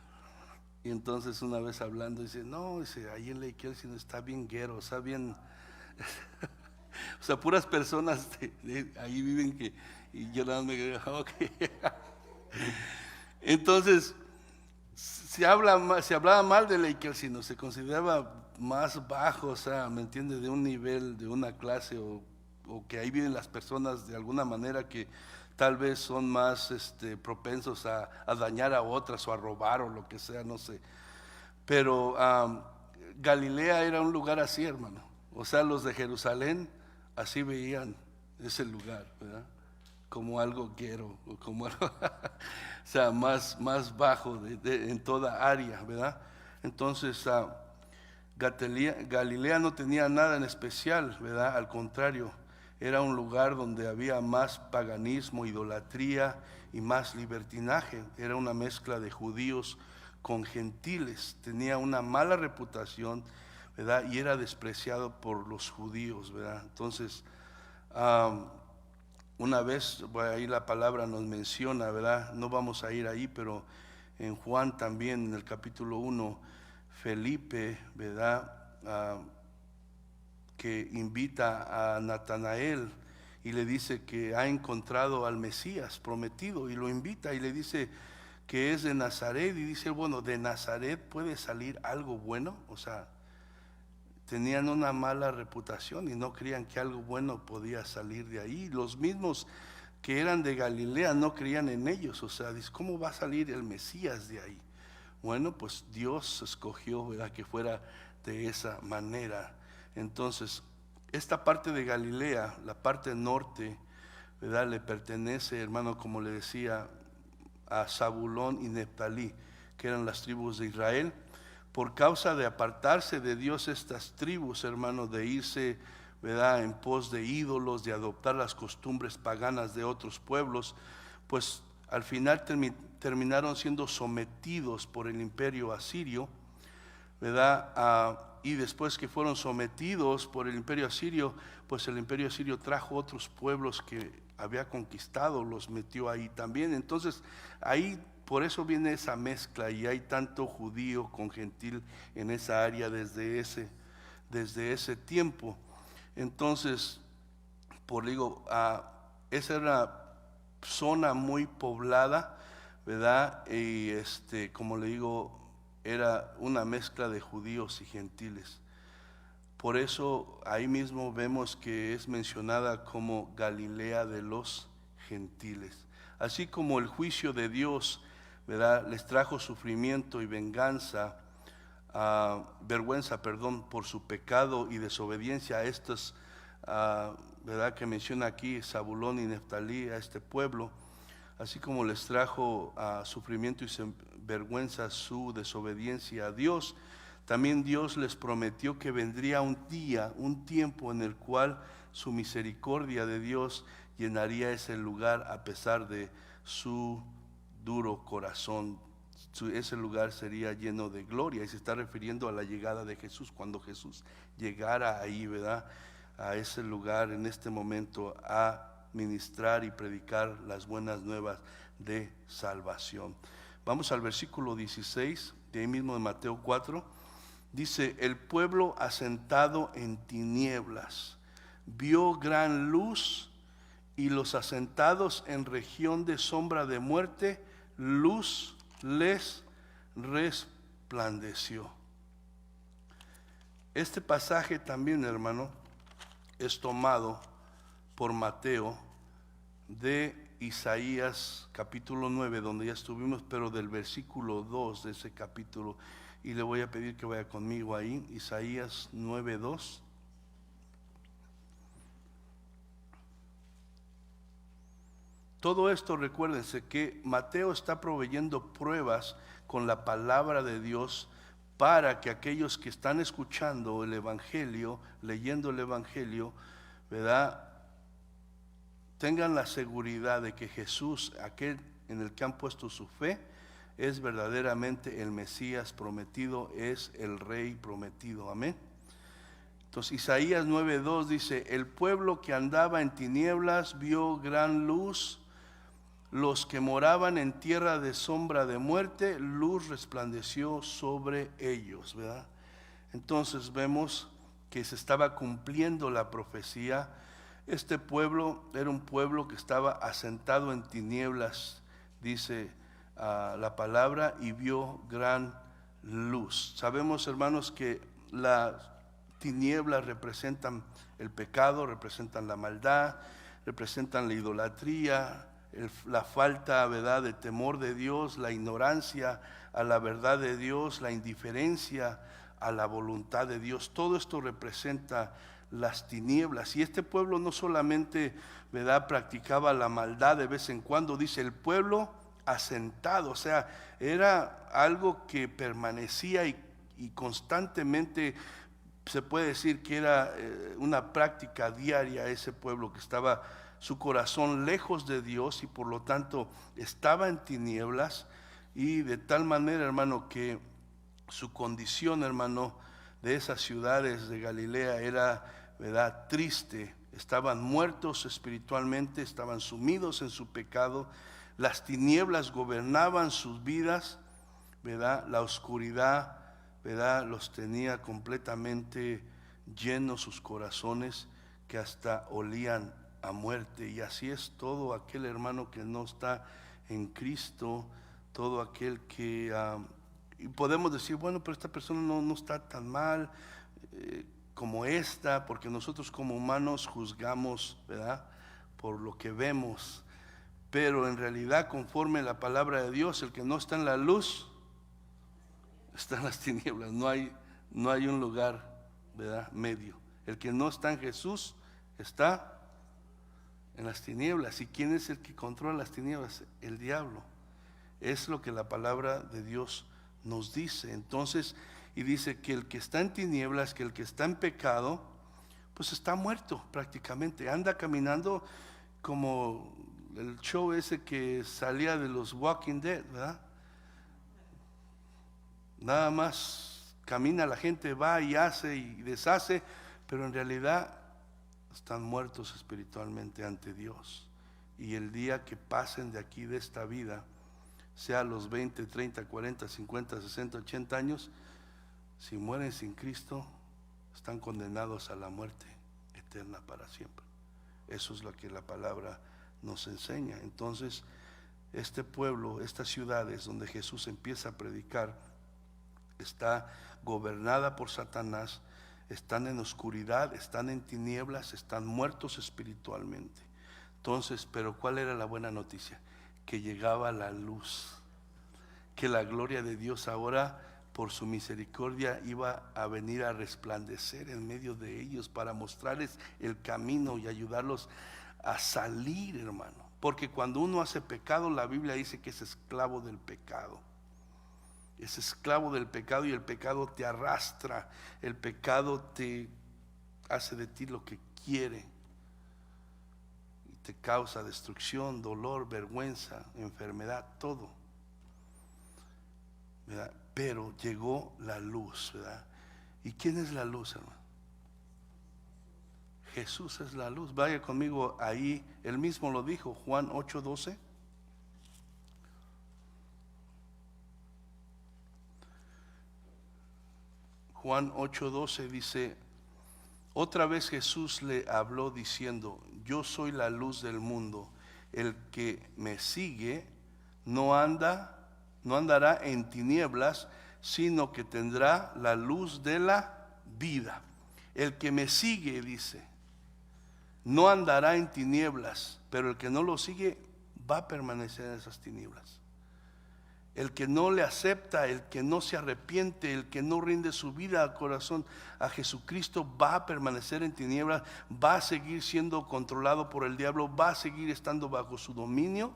Speaker 1: Y entonces una vez hablando dice, no, dice, ahí en Lake Elsinore está bien guero, está bien, o sea, puras personas ahí viven y yo nada más me quedé, ok. Entonces, se hablaba mal de Lake Elsinore, se consideraba más bajo, o sea, ¿me entiende? De un nivel, de una clase, o que ahí viven las personas de alguna manera que tal vez son más propensos a dañar a otras o a robar o lo que sea, no sé. Pero Galilea era un lugar así, hermano. O sea, los de Jerusalén así veían ese lugar, ¿verdad? Como algo guero, o como algo, o sea, más bajo en toda área, ¿verdad? Entonces, Galilea no tenía nada en especial, ¿verdad? Al contrario, era un lugar donde había más paganismo, idolatría y más libertinaje. Era una mezcla de judíos con gentiles. Tenía una mala reputación, ¿verdad? Y era despreciado por los judíos, ¿verdad? Entonces, una vez, ahí la palabra nos menciona, ¿verdad? No vamos a ir ahí, pero en Juan también, en el capítulo 1, Felipe, ¿verdad? Que invita a Natanael y le dice que ha encontrado al Mesías prometido y lo invita y le dice que es de Nazaret y dice, bueno, de Nazaret puede salir algo bueno. O sea, tenían una mala reputación y no creían que algo bueno podía salir de ahí. Los mismos que eran de Galilea no creían en ellos. O sea, dice, ¿cómo va a salir el Mesías de ahí? Bueno, pues Dios escogió, ¿verdad?, que fuera de esa manera. Entonces, esta parte de Galilea, la parte norte, ¿verdad?, le pertenece, hermano, como le decía, a Zabulón y Neftalí, que eran las tribus de Israel. Por causa de apartarse de Dios estas tribus, hermano, de irse, ¿verdad?, en pos de ídolos, de adoptar las costumbres paganas de otros pueblos, pues al final terminaron siendo sometidos por el imperio asirio, ¿verdad? Y después que fueron sometidos por el imperio asirio, pues el imperio asirio trajo otros pueblos que había conquistado, los metió ahí también. Entonces ahí, por eso viene esa mezcla y hay tanto judío con gentil en esa área desde ese tiempo. Entonces, esa era una zona muy poblada, ¿verdad? Y como le digo, era una mezcla de judíos y gentiles. Por eso ahí mismo vemos que es mencionada como Galilea de los gentiles. Así como el juicio de Dios, ¿verdad?, les trajo sufrimiento y vergüenza, por su pecado y desobediencia a estos, ¿verdad?, que menciona aquí Zabulón y Neftalí, a este pueblo. Así como les trajo sufrimiento y vergüenza su desobediencia a Dios, también Dios les prometió que vendría un tiempo en el cual su misericordia de Dios llenaría ese lugar a pesar de su duro corazón. Ese lugar sería lleno de gloria, y se está refiriendo a la llegada de Jesús, cuando Jesús llegara ahí, ¿verdad?, a ese lugar en este momento a ministrar y predicar las buenas nuevas de salvación. Vamos al versículo 16 de ahí mismo de Mateo 4. Dice: el pueblo asentado en tinieblas vio gran luz, y los asentados en región de sombra de muerte, luz les resplandeció. Este pasaje también, hermano, es tomado por Mateo de Isaías capítulo 9, donde ya estuvimos, pero del versículo 2 de ese capítulo. y le voy a pedir que vaya conmigo ahí, Isaías 9:2. Todo esto, recuérdense que Mateo está proveyendo pruebas con la palabra de Dios para que aquellos que están escuchando el Evangelio, leyendo el Evangelio, ¿verdad?, tengan la seguridad de que Jesús, aquel en el que han puesto su fe, es verdaderamente el Mesías prometido, es el Rey prometido. Amén. Entonces Isaías 9:2 dice: el pueblo que andaba en tinieblas vio gran luz, los que moraban en tierra de sombra de muerte, luz resplandeció sobre ellos, ¿verdad? Entonces vemos que se estaba cumpliendo la profecía. Este pueblo era un pueblo que estaba asentado en tinieblas, dice la palabra, y vio gran luz. Sabemos, hermanos, que las tinieblas representan el pecado, representan la maldad, representan la idolatría, la falta, ¿verdad?, de temor de Dios, la ignorancia a la verdad de Dios, la indiferencia a la voluntad de Dios. Todo esto representa las tinieblas. Y este pueblo no solamente, ¿verdad?, practicaba la maldad de vez en cuando, dice el pueblo asentado, o sea, era algo que permanecía y constantemente, se puede decir que era una práctica diaria. Ese pueblo que estaba su corazón lejos de Dios y por lo tanto estaba en tinieblas, y de tal manera, hermano, que su condición, hermano, de esas ciudades de Galilea era, ¿verdad?, triste. Estaban muertos espiritualmente, estaban sumidos en su pecado, las tinieblas gobernaban sus vidas, ¿verdad? La oscuridad, ¿verdad?, los tenía completamente llenos sus corazones, que hasta olían a muerte. Y así es todo aquel hermano que no está en Cristo, todo aquel que y podemos decir, bueno, pero esta persona no está tan mal como esta, porque nosotros como humanos juzgamos, ¿verdad?, por lo que vemos, pero en realidad, conforme la palabra de Dios, el que no está en la luz está en las tinieblas. No hay un lugar, ¿verdad?, medio. El que no está en Jesús está en las tinieblas. ¿Y quién es el que controla las tinieblas? El diablo. Es lo que la palabra de Dios nos dice. Entonces, y dice que el que está en tinieblas, que el que está en pecado, pues está muerto prácticamente. Anda caminando como el show ese que salía de los Walking Dead, ¿verdad? Nada más camina, la gente va y hace y deshace, pero en realidad están muertos espiritualmente ante Dios. Y el día que pasen de aquí, de esta vida, sea los 20, 30, 40, 50, 60, 80 años, si mueren sin Cristo, están condenados a la muerte eterna para siempre. Eso es lo que la palabra nos enseña. Entonces, este pueblo, estas ciudades donde Jesús empieza a predicar, está gobernada por Satanás, están en oscuridad, están en tinieblas, están muertos espiritualmente. Entonces, pero ¿cuál era la buena noticia? Que llegaba la luz, que la gloria de Dios ahora, por su misericordia, iba a venir a resplandecer en medio de ellos para mostrarles el camino y ayudarlos a salir, hermano. Porque cuando uno hace pecado, la Biblia dice que es esclavo del pecado. Es esclavo del pecado, y el pecado te arrastra, el pecado te hace de ti lo que quiere y te causa destrucción, dolor, vergüenza, enfermedad, todo, ¿verdad? Pero llegó la luz, ¿verdad? ¿Y quién es la luz, hermano? Jesús es la luz. Vaya conmigo ahí, él mismo lo dijo, Juan 8:12. Juan 8:12 dice: otra vez Jesús le habló diciendo: yo soy la luz del mundo, el que me sigue no andará en tinieblas, sino que tendrá la luz de la vida. El que me sigue, dice, no andará en tinieblas, pero el que no lo sigue va a permanecer en esas tinieblas. El que no le acepta, el que no se arrepiente, el que no rinde su vida al corazón a Jesucristo, va a permanecer en tinieblas, va a seguir siendo controlado por el diablo, va a seguir estando bajo su dominio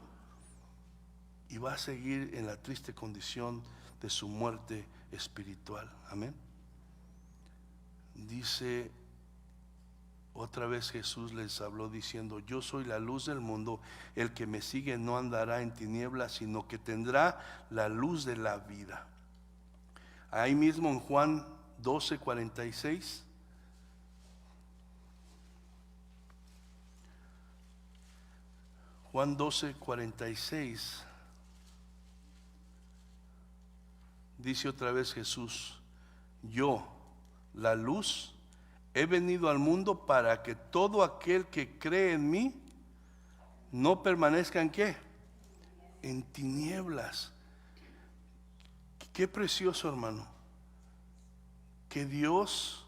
Speaker 1: y va a seguir en la triste condición de su muerte espiritual. Amén. Dice otra vez, Jesús les habló diciendo: yo soy la luz del mundo, el que me sigue no andará en tinieblas, sino que tendrá la luz de la vida. Ahí mismo en Juan 12:46, Juan 12:46, dice otra vez Jesús: yo, la luz, he venido al mundo para que todo aquel que cree en mí no permanezca en ¿qué? En tinieblas. Qué precioso, hermano, que Dios,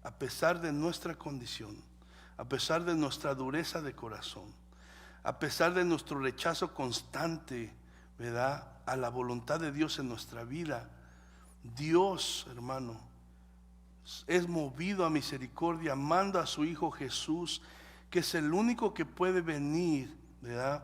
Speaker 1: a pesar de nuestra condición, a pesar de nuestra dureza de corazón, a pesar de nuestro rechazo constante, ¿verdad?, a la voluntad de Dios en nuestra vida, Dios, hermano, es movido a misericordia, manda a su Hijo Jesús, que es el único que puede venir, ¿verdad?,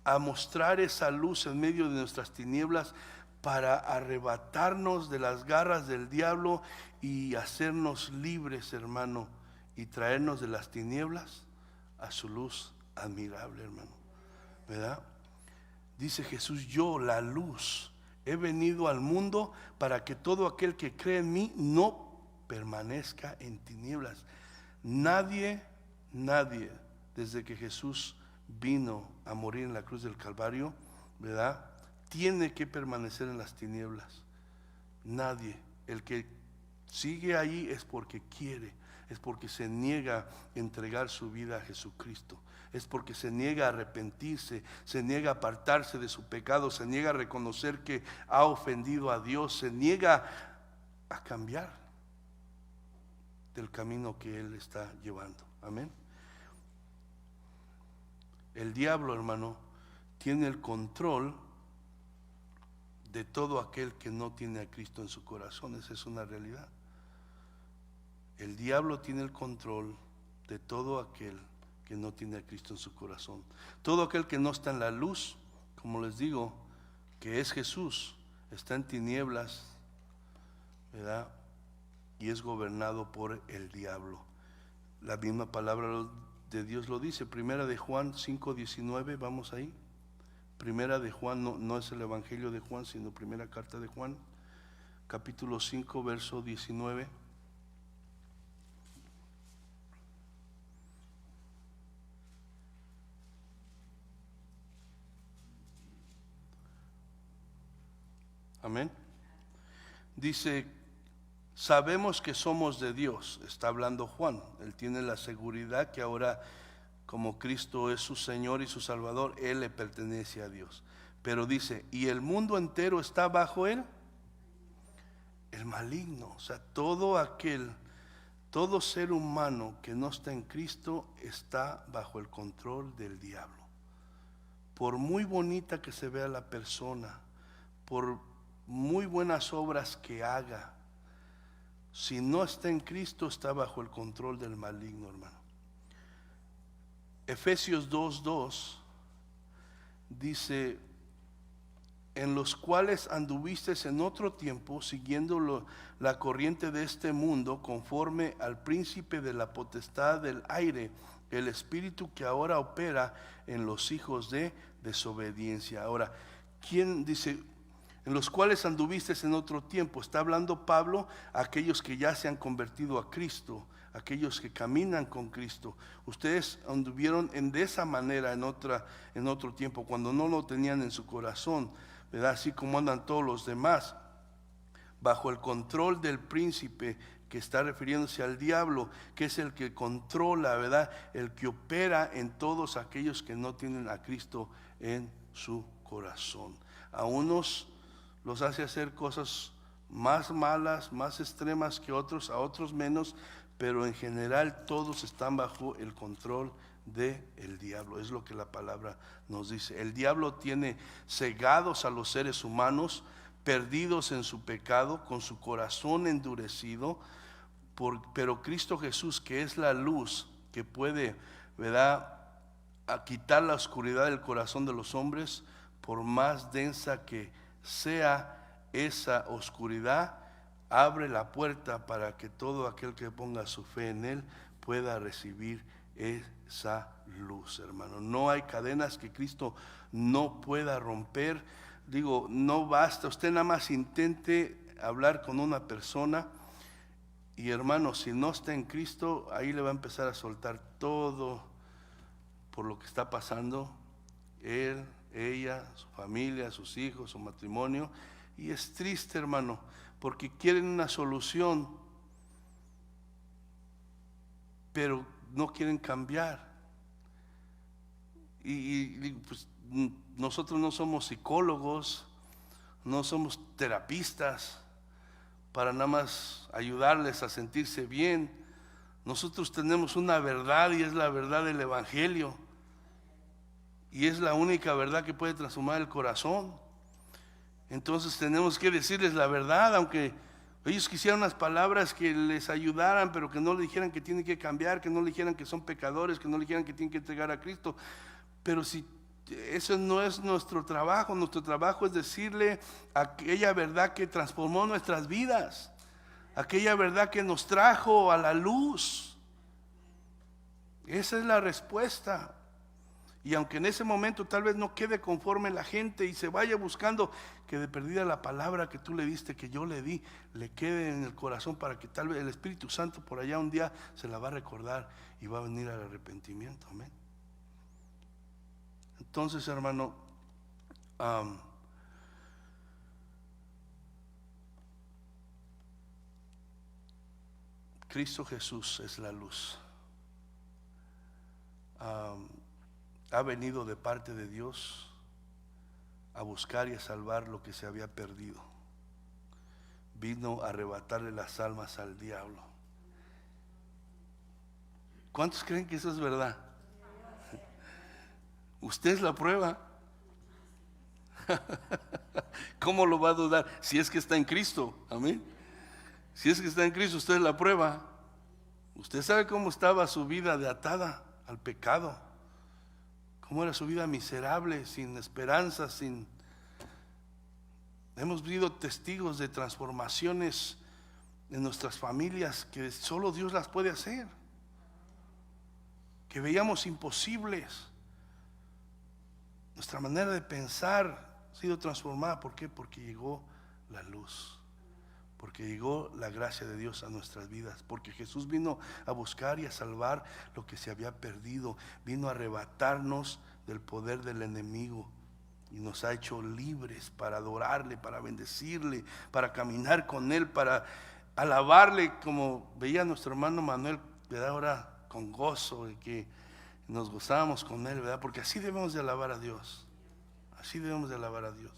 Speaker 1: a mostrar esa luz en medio de nuestras tinieblas, para arrebatarnos de las garras del diablo y hacernos libres, hermano, y traernos de las tinieblas a su luz admirable, hermano, ¿verdad? Dice Jesús: yo, la luz, he venido al mundo para que todo aquel que cree en mí no permanezca en tinieblas. Nadie, desde que Jesús vino a morir en la cruz del Calvario, ¿verdad?, tiene que permanecer en las tinieblas. Nadie. El que sigue ahí es porque quiere, es porque se niega a entregar su vida a Jesucristo, es porque se niega a arrepentirse, se niega a apartarse de su pecado, se niega a reconocer que ha ofendido a Dios, se niega a cambiar del camino que Él está llevando. Amén. El diablo, hermano, tiene el control de todo aquel que no tiene a Cristo en su corazón. Esa es una realidad. El diablo tiene el control de todo aquel que no tiene a Cristo en su corazón. Todo aquel que no está en la luz, como les digo, que es Jesús, está en tinieblas, ¿verdad?, y es gobernado por el diablo. La misma palabra de Dios lo dice. Primera de Juan 5:19, vamos ahí. Primera de Juan, no es el Evangelio de Juan, sino primera carta de Juan, capítulo 5, verso 19. Amén. Dice: sabemos que somos de Dios. Está hablando Juan. Él tiene la seguridad que ahora, como Cristo es su Señor y su Salvador, Él le pertenece a Dios. Pero dice: y el mundo entero está bajo Él, el maligno. O sea, todo ser humano que no está en Cristo está bajo el control del diablo. Por muy bonita que se vea la persona, por muy buenas obras que haga, si no está en Cristo, está bajo el control del maligno, hermano. Efesios 2:2 dice: en los cuales anduvisteis en otro tiempo, siguiendo la corriente de este mundo, conforme al príncipe de la potestad del aire, el espíritu que ahora opera en los hijos de desobediencia. Ahora, ¿quién dice en los cuales anduviste en otro tiempo? Está hablando Pablo a aquellos que ya se han convertido a Cristo, aquellos que caminan con Cristo. Ustedes anduvieron de esa manera en otro tiempo, cuando no lo tenían en su corazón, ¿verdad?, así como andan todos los demás, bajo el control del príncipe, que está refiriéndose al diablo, que es el que controla, ¿verdad?, el que opera en todos aquellos que no tienen a Cristo en su corazón. A unos los hace hacer cosas más malas, más extremas que otros, a otros menos, pero en general todos están bajo el control del diablo. Es lo que la palabra nos dice. El diablo tiene cegados a los seres humanos, perdidos en su pecado, con su corazón endurecido, pero Cristo Jesús, que es la luz que puede, ¿verdad?, a quitar la oscuridad del corazón de los hombres, por más densa que sea esa oscuridad, abre la puerta para que todo aquel que ponga su fe en Él pueda recibir esa luz, hermano. No hay cadenas que Cristo no pueda romper. Digo, no basta, usted nada más intente hablar con una persona y, hermano, si no está en Cristo, ahí le va a empezar a soltar todo por lo que está pasando, él, ella, su familia, sus hijos, su matrimonio. Y es triste, hermano, porque quieren una solución, pero no quieren cambiar. Y pues, nosotros no somos psicólogos, no somos terapistas para nada más ayudarles a sentirse bien. Nosotros tenemos una verdad, y es la verdad del Evangelio, y es la única verdad que puede transformar el corazón. Entonces tenemos que decirles la verdad, aunque ellos quisieran unas palabras que les ayudaran, pero que no le dijeran que tienen que cambiar, que no le dijeran que son pecadores, que no le dijeran que tienen que entregar a Cristo. Pero si eso no es nuestro trabajo es decirle aquella verdad que transformó nuestras vidas, aquella verdad que nos trajo a la luz. Esa es la respuesta. Y aunque en ese momento tal vez no quede conforme la gente y se vaya buscando, que de perdida la palabra que tú le diste, que yo le di, le quede en el corazón, para que tal vez el Espíritu Santo por allá un día se la va a recordar y va a venir al arrepentimiento. Amén. Entonces, hermano, Cristo Jesús es la luz. Ha venido de parte de Dios a buscar y a salvar lo que se había perdido. Vino a arrebatarle las almas al diablo. ¿Cuántos creen que eso es verdad? Usted es la prueba. ¿Cómo lo va a dudar? Si es que está en Cristo. Amén. Si es que está en Cristo, usted es la prueba. Usted sabe cómo estaba su vida de atada al pecado, cómo era su vida miserable, sin esperanza, Hemos sido testigos de transformaciones en nuestras familias que solo Dios las puede hacer, que veíamos imposibles. Nuestra manera de pensar ha sido transformada. ¿Por qué? Porque llegó la luz, porque llegó la gracia de Dios a nuestras vidas, porque Jesús vino a buscar y a salvar lo que se había perdido, vino a arrebatarnos del poder del enemigo y nos ha hecho libres para adorarle, para bendecirle, para caminar con Él, para alabarle, como veía nuestro hermano Manuel, ¿verdad? Ahora con gozo, de que nos gozábamos con Él, ¿verdad? Porque así debemos de alabar a Dios, así debemos de alabar a Dios.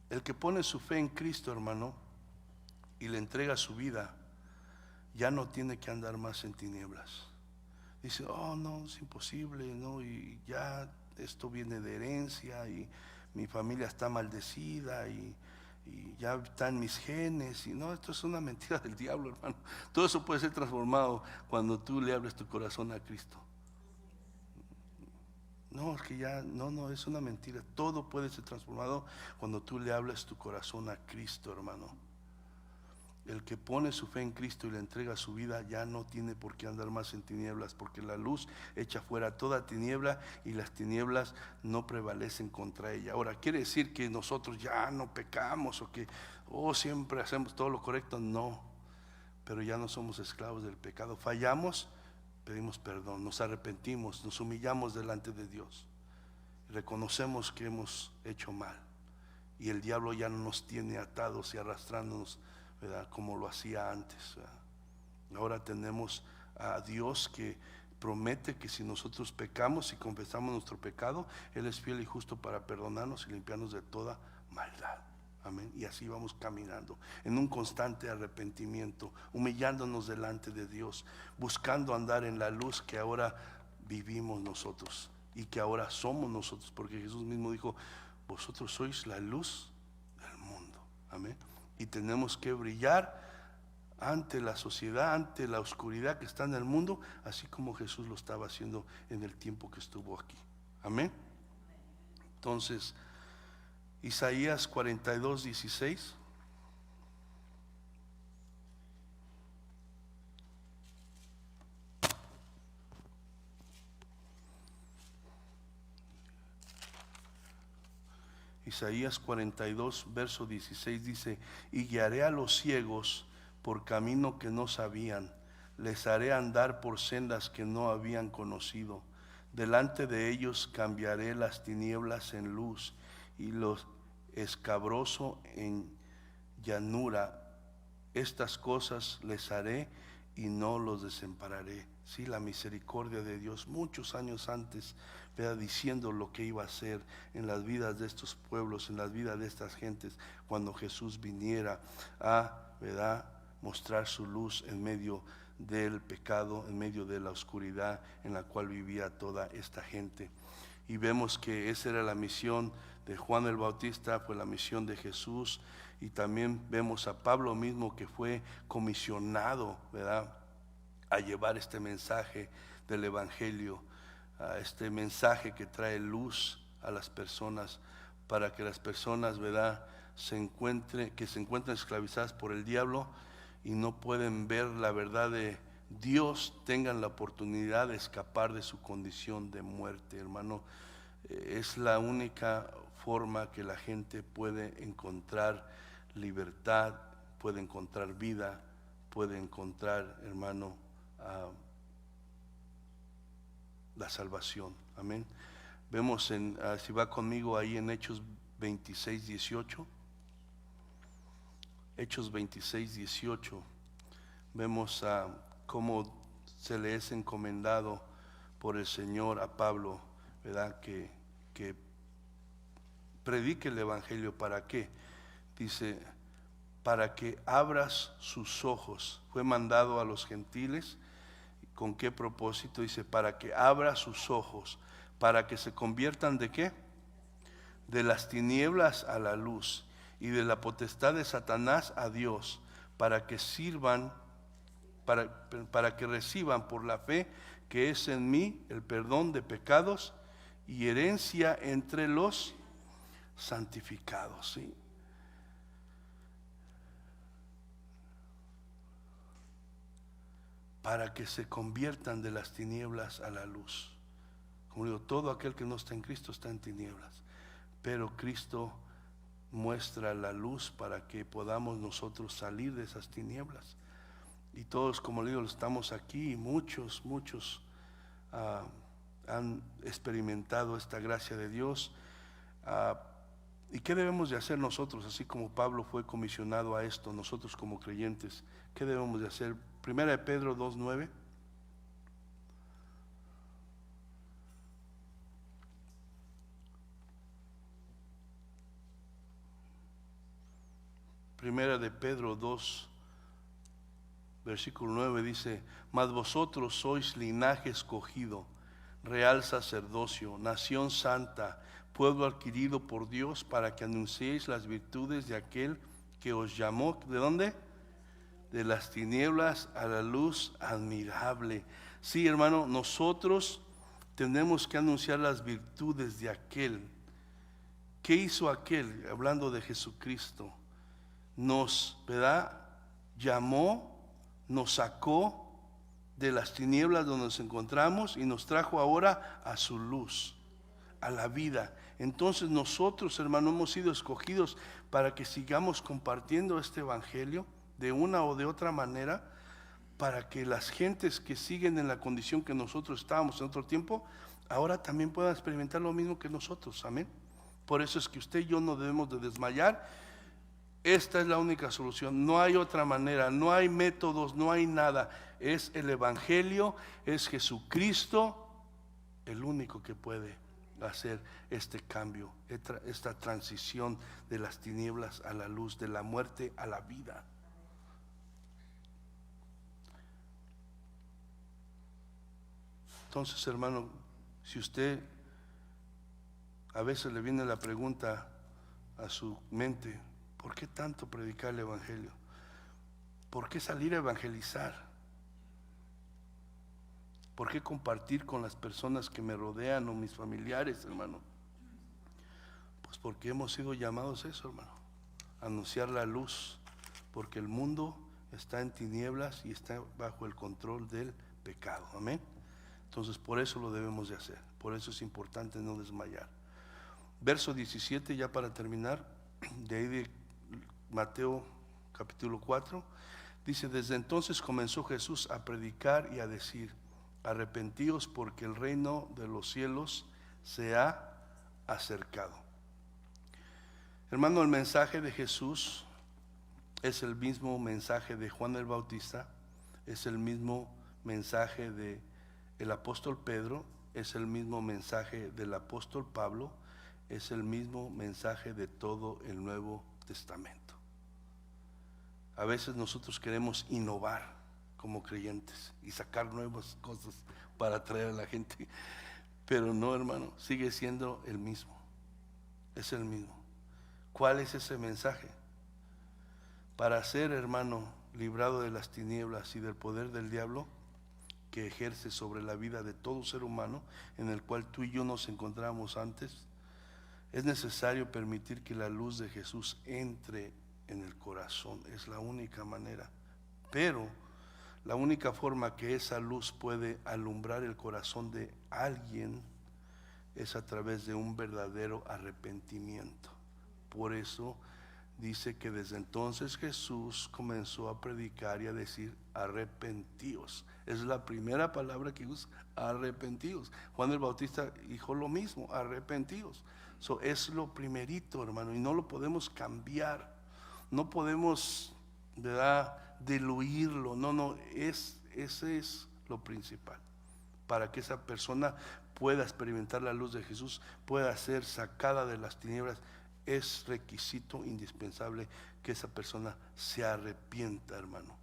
Speaker 1: El que pone su fe en Cristo, hermano, y le entrega su vida, ya no tiene que andar más en tinieblas. Dice, oh no, es imposible, no, y ya esto viene de herencia, y mi familia está maldecida, y ya están mis genes, y no, esto es una mentira del diablo, hermano. Todo eso puede ser transformado cuando tú le abres tu corazón a Cristo. No, es que ya, no, es una mentira. Todo puede ser transformado cuando tú le hablas tu corazón a Cristo, hermano. El que pone su fe en Cristo y le entrega su vida ya no tiene por qué andar más en tinieblas, porque la luz echa fuera toda tiniebla y las tinieblas no prevalecen contra ella. Ahora, ¿quiere decir que nosotros ya no pecamos o que siempre hacemos todo lo correcto? No, pero ya no somos esclavos del pecado. Fallamos, pedimos perdón, nos arrepentimos, nos humillamos delante de Dios, reconocemos que hemos hecho mal y el diablo ya no nos tiene atados y arrastrándonos, ¿verdad?, como lo hacía antes, ¿verdad? Ahora tenemos a Dios que promete que si nosotros pecamos y confesamos nuestro pecado, Él es fiel y justo para perdonarnos y limpiarnos de toda maldad. Amén. Y así vamos caminando en un constante arrepentimiento, humillándonos delante de Dios, buscando andar en la luz que ahora vivimos nosotros y que ahora somos nosotros, porque Jesús mismo dijo: vosotros sois la luz del mundo. Amén. Y tenemos que brillar ante la sociedad, ante la oscuridad que está en el mundo, así como Jesús lo estaba haciendo en el tiempo que estuvo aquí. Amén. Entonces, Isaías 42:16. Isaías 42, verso 16 dice: y guiaré a los ciegos por camino que no sabían, les haré andar por sendas que no habían conocido. Delante de ellos cambiaré las tinieblas en luz y los escabroso en llanura. Estas cosas les haré y no los desampararé. Sí, la misericordia de Dios muchos años antes, ¿verdad?, diciendo lo que iba a hacer en las vidas de estos pueblos, en las vidas de estas gentes, cuando Jesús viniera a, ¿verdad?, mostrar su luz en medio del pecado, en medio de la oscuridad en la cual vivía toda esta gente. Y vemos que esa era la misión de Juan el Bautista, fue la misión de Jesús. Y también vemos a Pablo mismo, que fue comisionado, ¿verdad?, a llevar este mensaje del Evangelio, a este mensaje que trae luz a las personas, para que las personas, ¿verdad?, se encuentren esclavizadas por el diablo y no pueden ver la verdad de Dios, tengan la oportunidad de escapar de su condición de muerte, hermano. Es la única forma que la gente puede encontrar libertad, puede encontrar vida, puede encontrar, hermano, la salvación. Amén. Vemos si va conmigo ahí en Hechos 26:18. Hechos 26:18. Vemos cómo se le es encomendado por el Señor a Pablo, ¿verdad?, que predique el Evangelio. ¿Para qué? Dice: para que abras sus ojos. Fue mandado a los gentiles. ¿Con qué propósito? Dice: para que abra sus ojos, para que se conviertan ¿de qué? De las tinieblas a la luz y de la potestad de Satanás a Dios, para que sirvan, para que reciban por la fe que es en mí el perdón de pecados y herencia entre los santificados. ¿Sí? Para que se conviertan de las tinieblas a la luz. Como digo, todo aquel que no está en Cristo está en tinieblas, pero Cristo muestra la luz para que podamos nosotros salir de esas tinieblas. Y todos, como le digo, estamos aquí, y muchos han experimentado esta gracia de Dios. ¿Y qué debemos de hacer nosotros? Así como Pablo fue comisionado a esto, nosotros como creyentes, ¿qué debemos de hacer? Primera de Pedro 2:9. Primera de Pedro 2, versículo 9 dice: mas vosotros sois linaje escogido, real sacerdocio, nación santa, pueblo adquirido por Dios, para que anunciéis las virtudes de aquel que os llamó. ¿De dónde? De las tinieblas a la luz admirable. Sí, hermano, nosotros tenemos que anunciar las virtudes de aquel. ¿Qué hizo aquel? Hablando de Jesucristo. Nos, ¿verdad?, llamó, nos sacó de las tinieblas donde nos encontramos y nos trajo ahora a su luz, a la vida. Entonces nosotros, hermano, hemos sido escogidos para que sigamos compartiendo este evangelio de una o de otra manera, para que las gentes que siguen en la condición que nosotros estábamos en otro tiempo, ahora también puedan experimentar lo mismo que nosotros. Amén. Por eso es que usted y yo no debemos de desmayar. Esta es la única solución, no hay otra manera, no hay métodos, no hay nada. Es el evangelio, es Jesucristo el único que puede hacer este cambio, esta transición de las tinieblas a la luz, de la muerte a la vida. Entonces, hermano, si usted a veces le viene la pregunta a su mente, ¿por qué tanto predicar el evangelio? ¿Por qué salir a evangelizar? ¿Por qué compartir con las personas que me rodean o mis familiares, hermano? Pues porque hemos sido llamados a eso, hermano, a anunciar la luz, porque el mundo está en tinieblas y está bajo el control del pecado. Amén. Entonces por eso lo debemos de hacer, por eso es importante no desmayar. Verso 17, ya para terminar, de ahí de Mateo capítulo 4, dice: desde entonces comenzó Jesús a predicar y a decir: arrepentíos, porque el reino de los cielos se ha acercado. Hermano, el mensaje de Jesús es el mismo mensaje de Juan el Bautista, es el mismo mensaje de el apóstol Pedro, es el mismo mensaje del apóstol Pablo, es el mismo mensaje de todo el Nuevo Testamento. A veces nosotros queremos innovar como creyentes y sacar nuevas cosas para atraer a la gente, pero no, hermano, sigue siendo el mismo, es el mismo. ¿Cuál es ese mensaje? Para ser, hermano, librado de las tinieblas y del poder del diablo que ejerce sobre la vida de todo ser humano, en el cual tú y yo nos encontramos antes, es necesario permitir que la luz de Jesús entre en el corazón. Es la única manera. Pero la única forma que esa luz puede alumbrar el corazón de alguien es a través de un verdadero arrepentimiento. Por eso dice que desde entonces Jesús comenzó a predicar y a decir: arrepentíos. Es la primera palabra que usa, arrepentíos. Juan el Bautista dijo lo mismo, arrepentíos. Eso es lo primerito, hermano, y no lo podemos cambiar. No podemos, ¿verdad?, diluirlo. No, ese es lo principal. Para que esa persona pueda experimentar la luz de Jesús, pueda ser sacada de las tinieblas, es requisito indispensable que esa persona se arrepienta, hermano.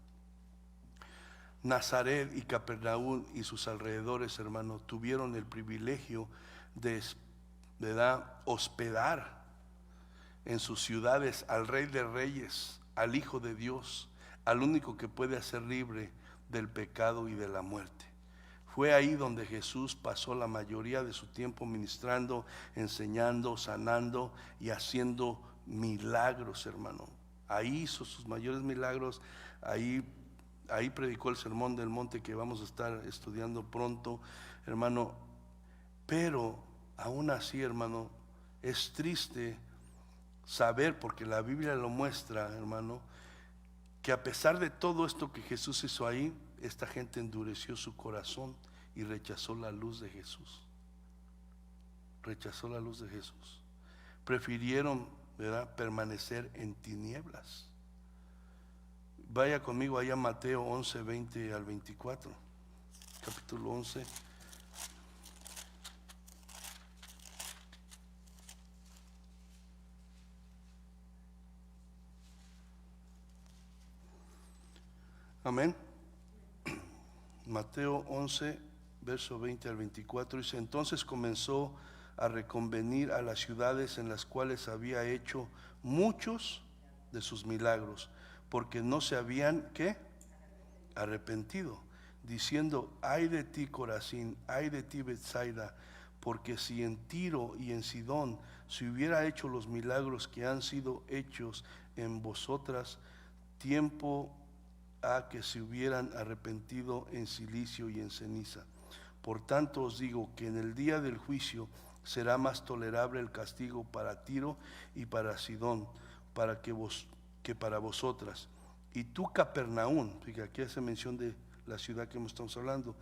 Speaker 1: Nazaret y Capernaum y sus alrededores, hermano, tuvieron el privilegio de hospedar en sus ciudades al Rey de Reyes, al Hijo de Dios, al único que puede hacer libre del pecado y de la muerte. Fue ahí donde Jesús pasó la mayoría de su tiempo ministrando, enseñando, sanando y haciendo milagros, hermano. Ahí hizo sus mayores milagros, ahí predicó el sermón del monte que vamos a estar estudiando pronto, hermano. Pero aún así, hermano, es triste saber, porque la Biblia lo muestra, hermano, que a pesar de todo esto que Jesús hizo ahí, esta gente endureció su corazón y rechazó la luz de Jesús. Rechazó la luz de Jesús. Prefirieron, ¿verdad?, permanecer en tinieblas. Vaya conmigo allá a Mateo 11, 20 al 24. Capítulo 11. Amén. Mateo 11, verso 20 al 24, dice: entonces comenzó a reconvenir a las ciudades en las cuales había hecho muchos de sus milagros, porque no se habían, ¿qué?, arrepentido, diciendo: ay de ti, Corazín, ay de ti, Betsaida, porque si en Tiro y en Sidón se hubiera hecho los milagros que han sido hechos en vosotras, tiempo a que se hubieran arrepentido en silicio y en ceniza. Por tanto os digo que en el día del juicio será más tolerable el castigo para Tiro y para Sidón que para vosotras. Y tú, Capernaum, fíjate, aquí hace mención de la ciudad que estamos hablando.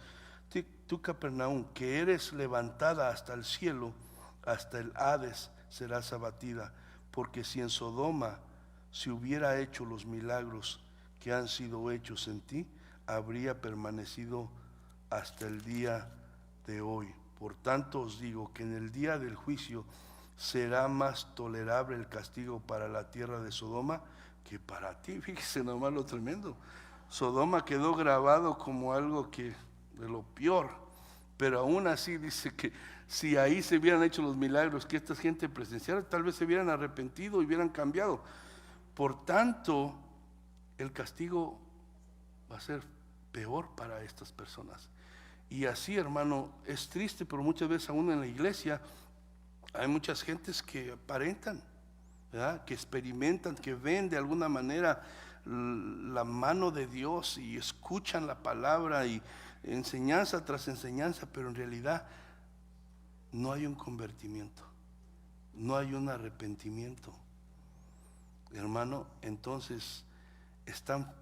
Speaker 1: Tú, Capernaum, que eres levantada hasta el cielo, hasta el Hades serás abatida, porque si en Sodoma se hubiera hecho los milagros que han sido hechos en ti, habría permanecido hasta el día de hoy. Por tanto os digo que en el día del juicio será más tolerable el castigo para la tierra de Sodoma que para ti. Fíjese nomás lo tremendo. Sodoma quedó grabado como algo que de lo peor, pero aún así dice que si ahí se hubieran hecho los milagros que esta gente presenciara, tal vez se hubieran arrepentido y hubieran cambiado. Por tanto, el castigo va a ser peor para estas personas. Y así, hermano, es triste, pero muchas veces aún en la iglesia hay muchas gentes que aparentan, ¿verdad?, que experimentan, que ven de alguna manera la mano de Dios y escuchan la palabra y enseñanza tras enseñanza, pero en realidad no hay un convertimiento, no hay un arrepentimiento, hermano. Entonces están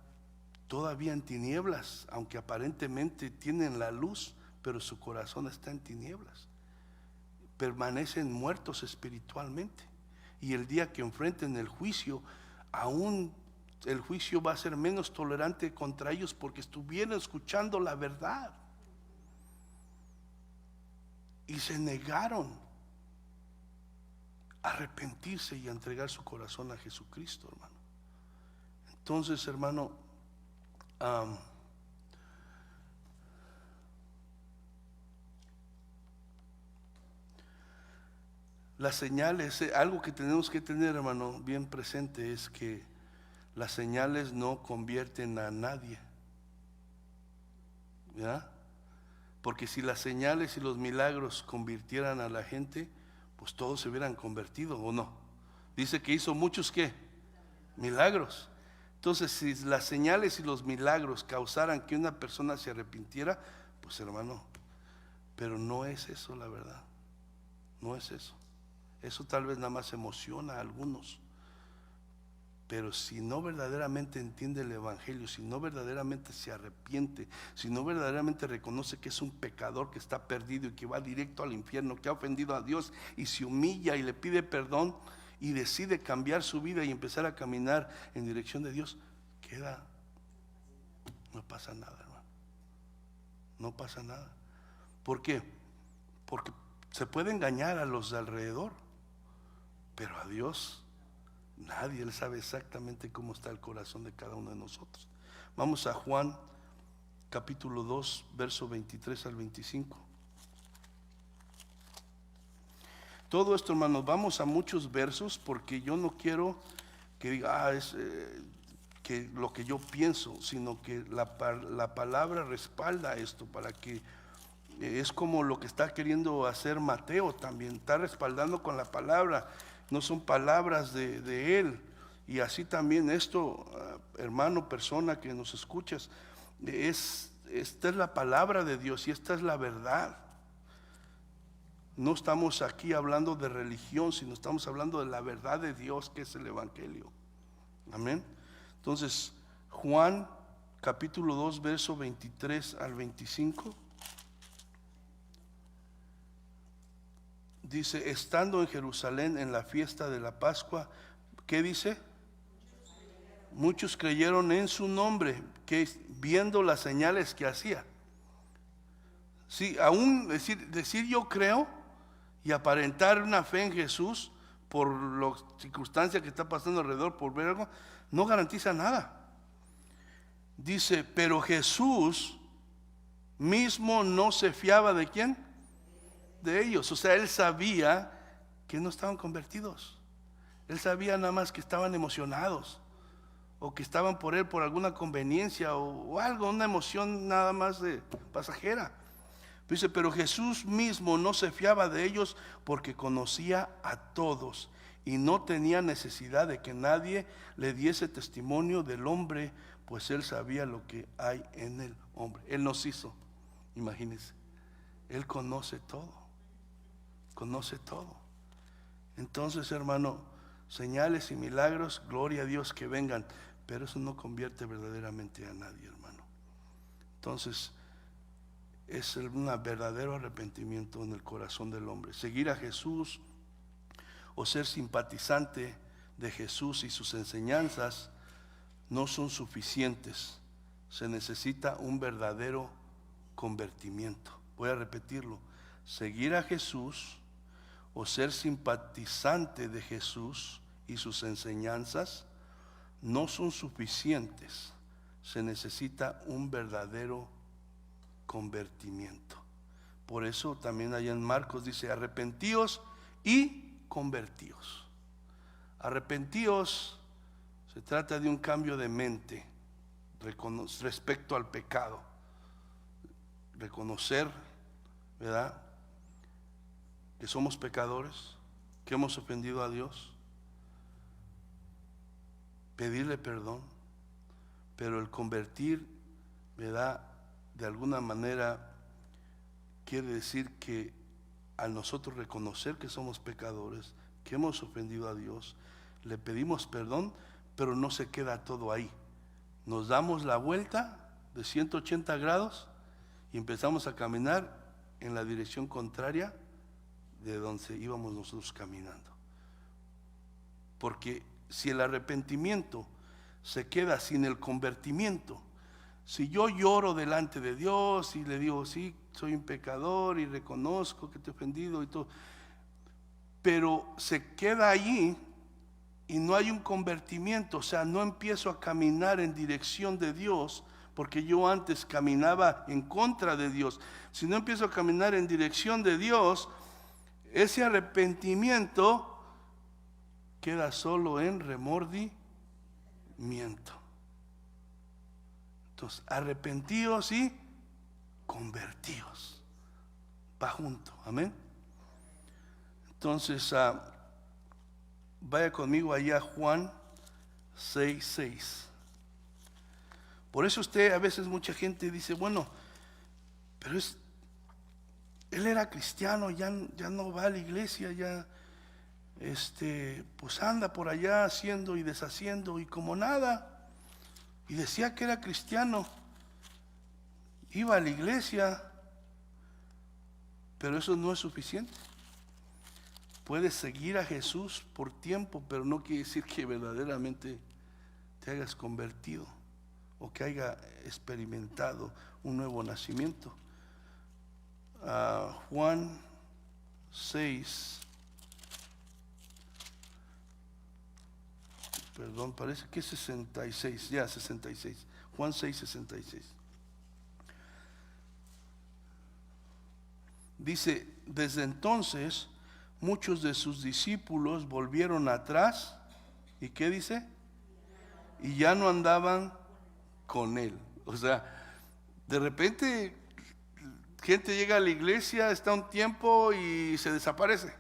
Speaker 1: todavía en tinieblas, aunque aparentemente tienen la luz, pero su corazón está en tinieblas. Permanecen muertos espiritualmente, y el día que enfrenten el juicio, aún el juicio va a ser menos tolerante contra ellos, porque estuvieron escuchando la verdad y se negaron a arrepentirse y a entregar su corazón a Jesucristo, hermano. Entonces, hermano, las señales, algo que tenemos que tener, hermano, bien presente, es que las señales no convierten a nadie, ¿ya? Porque si las señales y los milagros convirtieran a la gente, pues todos se hubieran convertido, ¿o no? Dice que hizo muchos, ¿qué? Milagros. Entonces, si las señales y los milagros causaran que una persona se arrepintiera, pues, hermano, pero no es eso la verdad, no es eso. Eso tal vez nada más emociona a algunos, pero si no verdaderamente entiende el evangelio, si no verdaderamente se arrepiente, si no verdaderamente reconoce que es un pecador, que está perdido y que va directo al infierno, que ha ofendido a Dios, y se humilla y le pide perdón y decide cambiar su vida y empezar a caminar en dirección de Dios, no pasa nada, hermano, no pasa nada. ¿Por qué? Porque se puede engañar a los de alrededor, pero a Dios nadie. Él sabe exactamente cómo está el corazón de cada uno de nosotros. Vamos a Juan capítulo 2, verso 23 al 25. Todo esto, hermanos, vamos a muchos versos, porque yo no quiero que diga, que lo que yo pienso, sino que la palabra respalda esto, para que es como lo que está queriendo hacer Mateo también, está respaldando con la palabra, no son palabras de él. Y así también esto, hermano, persona que nos escuchas, esta es la palabra de Dios y esta es la verdad. No estamos aquí hablando de religión, sino estamos hablando de la verdad de Dios, que es el evangelio. Amén. Entonces, Juan capítulo 2, verso 23 al 25. Dice, estando en Jerusalén en la fiesta de la Pascua, ¿qué dice? Muchos creyeron en su nombre, que viendo las señales que hacía. Sí, aún decir yo creo y aparentar una fe en Jesús por la circunstancia que está pasando alrededor, por ver algo, no garantiza nada. Dice, pero Jesús mismo no se fiaba ¿de quién? De ellos. O sea, él sabía que no estaban convertidos. Él sabía nada más que estaban emocionados, o que estaban por él por alguna conveniencia o algo, una emoción nada más de pasajera. Dice, pero Jesús mismo no se fiaba de ellos, porque conocía a todos y no tenía necesidad de que nadie le diese testimonio del hombre, pues él sabía lo que hay en el hombre. Él nos hizo, imagínense, él conoce todo, conoce todo. Entonces, hermano, señales y milagros, gloria a Dios que vengan, pero eso no convierte verdaderamente a nadie, hermano. Entonces, es un verdadero arrepentimiento en el corazón del hombre. Seguir a Jesús o ser simpatizante de Jesús y sus enseñanzas no son suficientes. Se necesita un verdadero convertimiento. Voy a repetirlo. seguir a Jesús o ser simpatizante de Jesús y sus enseñanzas no son suficientes. Se necesita un verdadero convertimiento. Por eso también allá en Marcos dice: arrepentíos y convertíos. Arrepentíos se trata de un cambio de mente respecto al pecado. Reconocer, ¿verdad?, que somos pecadores, que hemos ofendido a Dios, pedirle perdón. Pero el convertir, ¿verdad?, de alguna manera quiere decir que al nosotros reconocer que somos pecadores, que hemos ofendido a Dios, le pedimos perdón, pero no se queda todo ahí. Nos damos la vuelta de 180 grados y empezamos a caminar en la dirección contraria de donde íbamos nosotros caminando. Porque si el arrepentimiento se queda sin el convertimiento, si yo lloro delante de Dios y le digo: sí, soy un pecador y reconozco que te he ofendido y todo, pero se queda allí y no hay un convertimiento, o sea, no empiezo a caminar en dirección de Dios, porque yo antes caminaba en contra de Dios. Si no empiezo a caminar en dirección de Dios, ese arrepentimiento queda solo en remordimiento. Entonces, arrepentíos y convertíos. Va junto, amén. Entonces, vaya conmigo allá a Juan 6:6. Por eso a veces mucha gente dice: bueno, pero él era cristiano, ya no va a la iglesia, ya pues anda por allá haciendo y deshaciendo y como nada. Y decía que era cristiano, iba a la iglesia, pero eso no es suficiente. Puedes seguir a Jesús por tiempo, pero no quiere decir que verdaderamente te hayas convertido o que haya experimentado un nuevo nacimiento. Juan 6, perdón, parece que es 66, 66. Juan 6, 66. Dice: desde entonces muchos de sus discípulos volvieron atrás. ¿Y qué dice? Y ya no andaban con él. O sea, de repente gente llega a la iglesia, está un tiempo y se desaparece.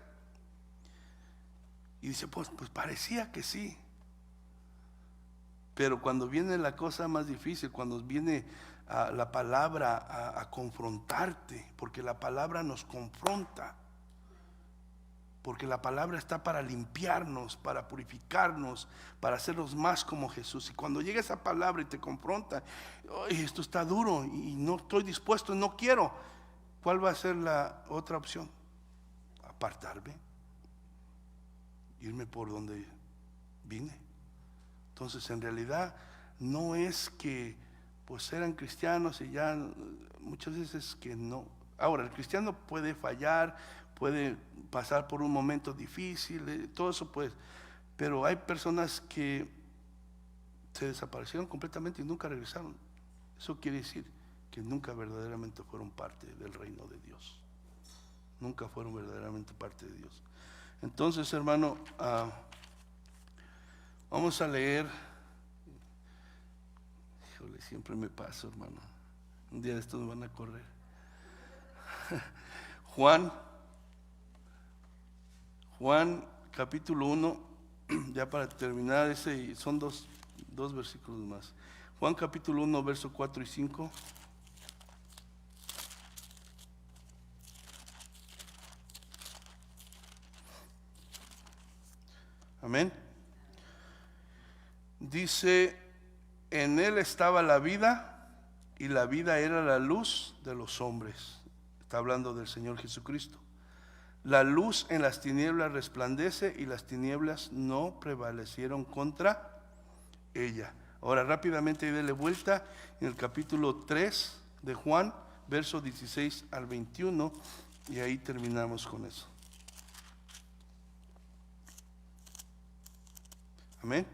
Speaker 1: Y dice: pues parecía que sí. Pero cuando viene la cosa más difícil, cuando viene la palabra a confrontarte, porque la palabra nos confronta, porque la palabra está para limpiarnos, para purificarnos, para hacernos más como Jesús. Y cuando llega esa palabra y te confronta: esto está duro y no estoy dispuesto, no quiero. ¿Cuál va a ser la otra opción? Apartarme, irme por donde vine. Entonces, en realidad no es que pues eran cristianos y ya, muchas veces que no. Ahora, el cristiano puede fallar, puede pasar por un momento difícil, todo eso puede, pero hay personas que se desaparecieron completamente y nunca regresaron. Eso quiere decir que nunca verdaderamente fueron parte del reino de Dios. Nunca fueron verdaderamente parte de Dios. Entonces, hermano, vamos a leer. Híjole, siempre me paso, hermano. Un día de estos me van a correr. Juan capítulo 1, ya para terminar, son dos versículos más. Juan capítulo 1, verso 4 y 5. Amén. Dice: en él estaba la vida y la vida era la luz de los hombres. Está hablando del Señor Jesucristo. La luz en las tinieblas resplandece y las tinieblas no prevalecieron contra ella. Ahora rápidamente dele vuelta en el capítulo 3 de Juan, versos 16 al 21. Y ahí terminamos con eso. Amén.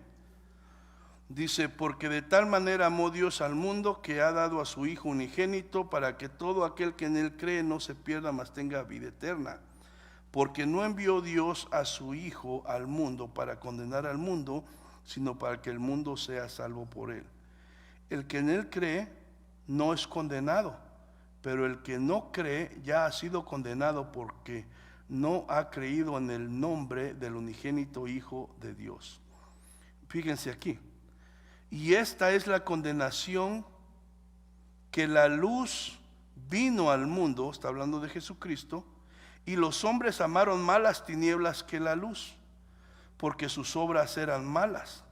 Speaker 1: Dice, porque de tal manera amó Dios al mundo que ha dado a su Hijo unigénito para que todo aquel que en él cree no se pierda, mas tenga vida eterna. Porque no envió Dios a su Hijo al mundo para condenar al mundo, sino para que el mundo sea salvo por él. El que en él cree no es condenado, pero el que no cree ya ha sido condenado porque no ha creído en el nombre del unigénito Hijo de Dios. Fíjense aquí. Y esta es la condenación, que la luz vino al mundo, está hablando de Jesucristo, y los hombres amaron más las tinieblas que la luz, porque sus obras eran malas.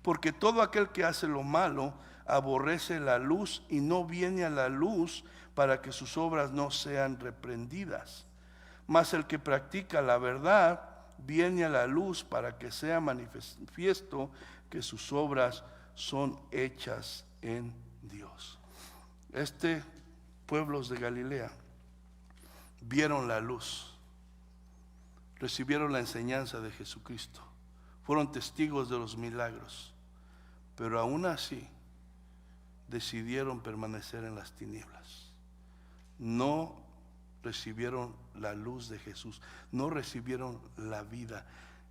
Speaker 1: Porque todo aquel que hace lo malo aborrece la luz y no viene a la luz para que sus obras no sean reprendidas. Mas el que practica la verdad viene a la luz para que sea manifiesto que sus obras son hechas en Dios. Pueblos de Galilea vieron la luz, recibieron la enseñanza de Jesucristo, fueron testigos de los milagros, pero aún así decidieron permanecer en las tinieblas. No recibieron la luz de Jesús, no recibieron la vida.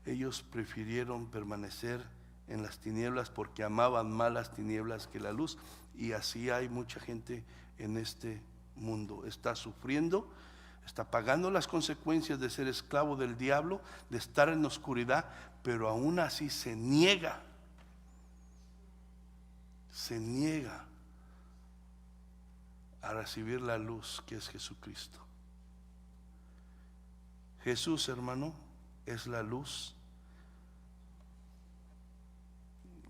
Speaker 1: Ellos prefirieron permanecer en las tinieblas porque amaban más las tinieblas que la luz. Y así hay mucha gente en este mundo. Está sufriendo, está pagando las consecuencias de ser esclavo del diablo, de estar en la oscuridad, pero aún así se niega a recibir la luz que es Jesucristo. Jesús, hermano, es la luz,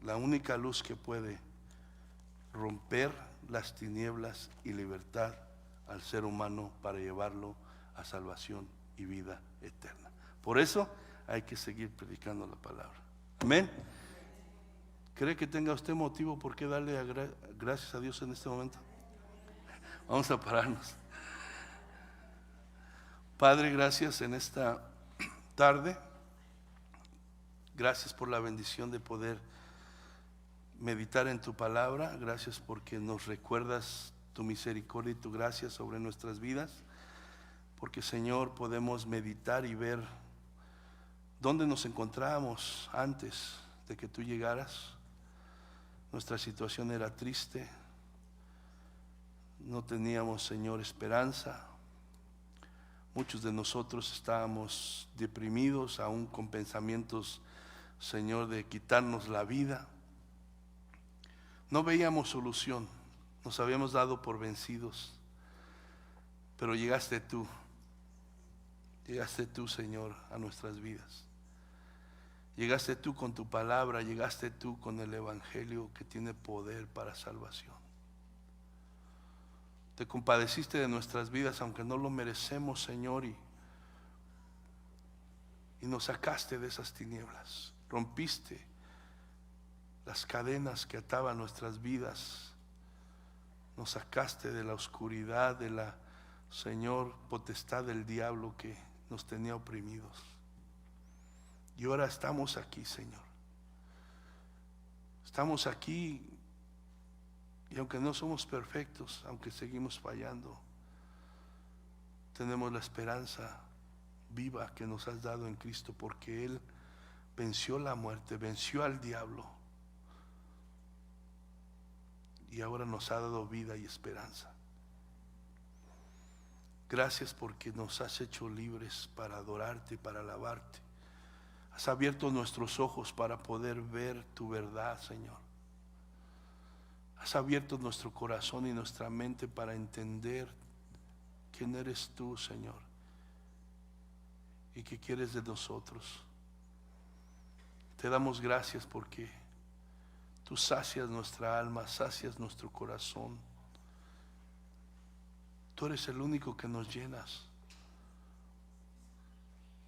Speaker 1: la única luz que puede romper las tinieblas y libertad al ser humano para llevarlo a salvación y vida eterna. Por eso hay que seguir predicando la palabra. Amén. ¿Cree que tenga usted motivo por qué darle gracias a Dios en este momento? Vamos a pararnos. Padre, gracias en esta tarde. Gracias por la bendición de poder meditar en tu palabra. Gracias porque nos recuerdas tu misericordia y tu gracia sobre nuestras vidas. Porque, Señor, podemos meditar y ver dónde nos encontrábamos antes de que tú llegaras. Nuestra situación era triste. No teníamos, Señor, esperanza. Muchos de nosotros estábamos deprimidos, aún con pensamientos, Señor, de quitarnos la vida. No veíamos solución, nos habíamos dado por vencidos, pero llegaste tú, Señor, a nuestras vidas. Llegaste tú con tu palabra, llegaste tú con el evangelio que tiene poder para salvación. Te compadeciste de nuestras vidas aunque no lo merecemos, Señor, y nos sacaste de esas tinieblas. Rompiste las cadenas que ataban nuestras vidas. Nos sacaste de la oscuridad, de la, Señor, potestad del diablo que nos tenía oprimidos. Y ahora estamos aquí, Señor. Estamos aquí. Y aunque no somos perfectos, aunque seguimos fallando, tenemos la esperanza viva que nos has dado en Cristo, porque Él venció la muerte, venció al diablo, y ahora nos ha dado vida y esperanza. Gracias porque nos has hecho libres para adorarte, para alabarte. Has abierto nuestros ojos para poder ver tu verdad, Señor. Has abierto nuestro corazón y nuestra mente para entender quién eres tú, Señor, y qué quieres de nosotros. Te damos gracias porque tú sacias nuestra alma, sacias nuestro corazón. Tú eres el único que nos llenas.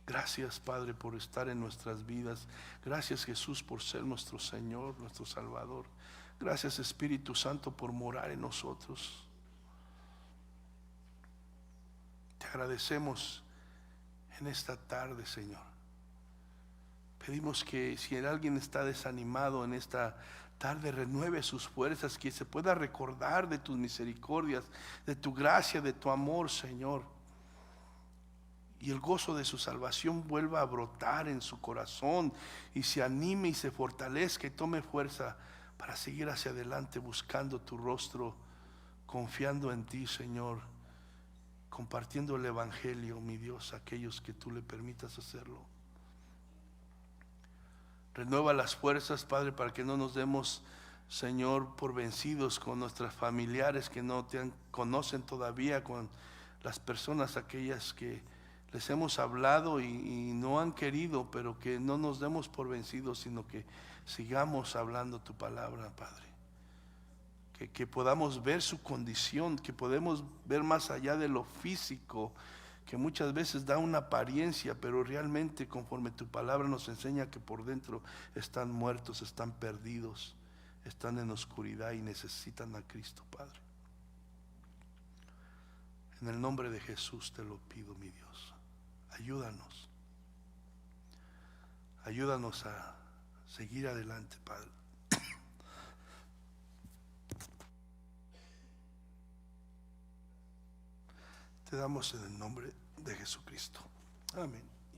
Speaker 1: Gracias, Padre, por estar en nuestras vidas. Gracias, Jesús, por ser nuestro Señor, nuestro Salvador. Gracias, Espíritu Santo, por morar en nosotros. Te agradecemos en esta tarde, Señor. Pedimos que si alguien está desanimado en esta tarde, renueve sus fuerzas, que se pueda recordar de tus misericordias, de tu gracia, de tu amor, Señor. Y el gozo de su salvación vuelva a brotar en su corazón y se anime y se fortalezca y tome fuerza para seguir hacia adelante buscando tu rostro, confiando en ti, Señor, compartiendo el evangelio, mi Dios, a aquellos que tú le permitas hacerlo. Renueva las fuerzas, Padre, para que no nos demos, Señor, por vencidos con nuestros familiares que no te conocen todavía, con las personas aquellas que les hemos hablado y no han querido, pero que no nos demos por vencidos, sino que sigamos hablando tu palabra, Padre. Que podamos ver su condición, que podemos ver más allá de lo físico, que muchas veces da una apariencia, pero realmente conforme tu palabra nos enseña que por dentro están muertos, están perdidos, están en oscuridad y necesitan a Cristo, Padre. En el nombre de Jesús te lo pido, mi Dios. Ayúdanos. Ayúdanos a seguir adelante, Padre. Te damos en el nombre de Jesucristo. Amén.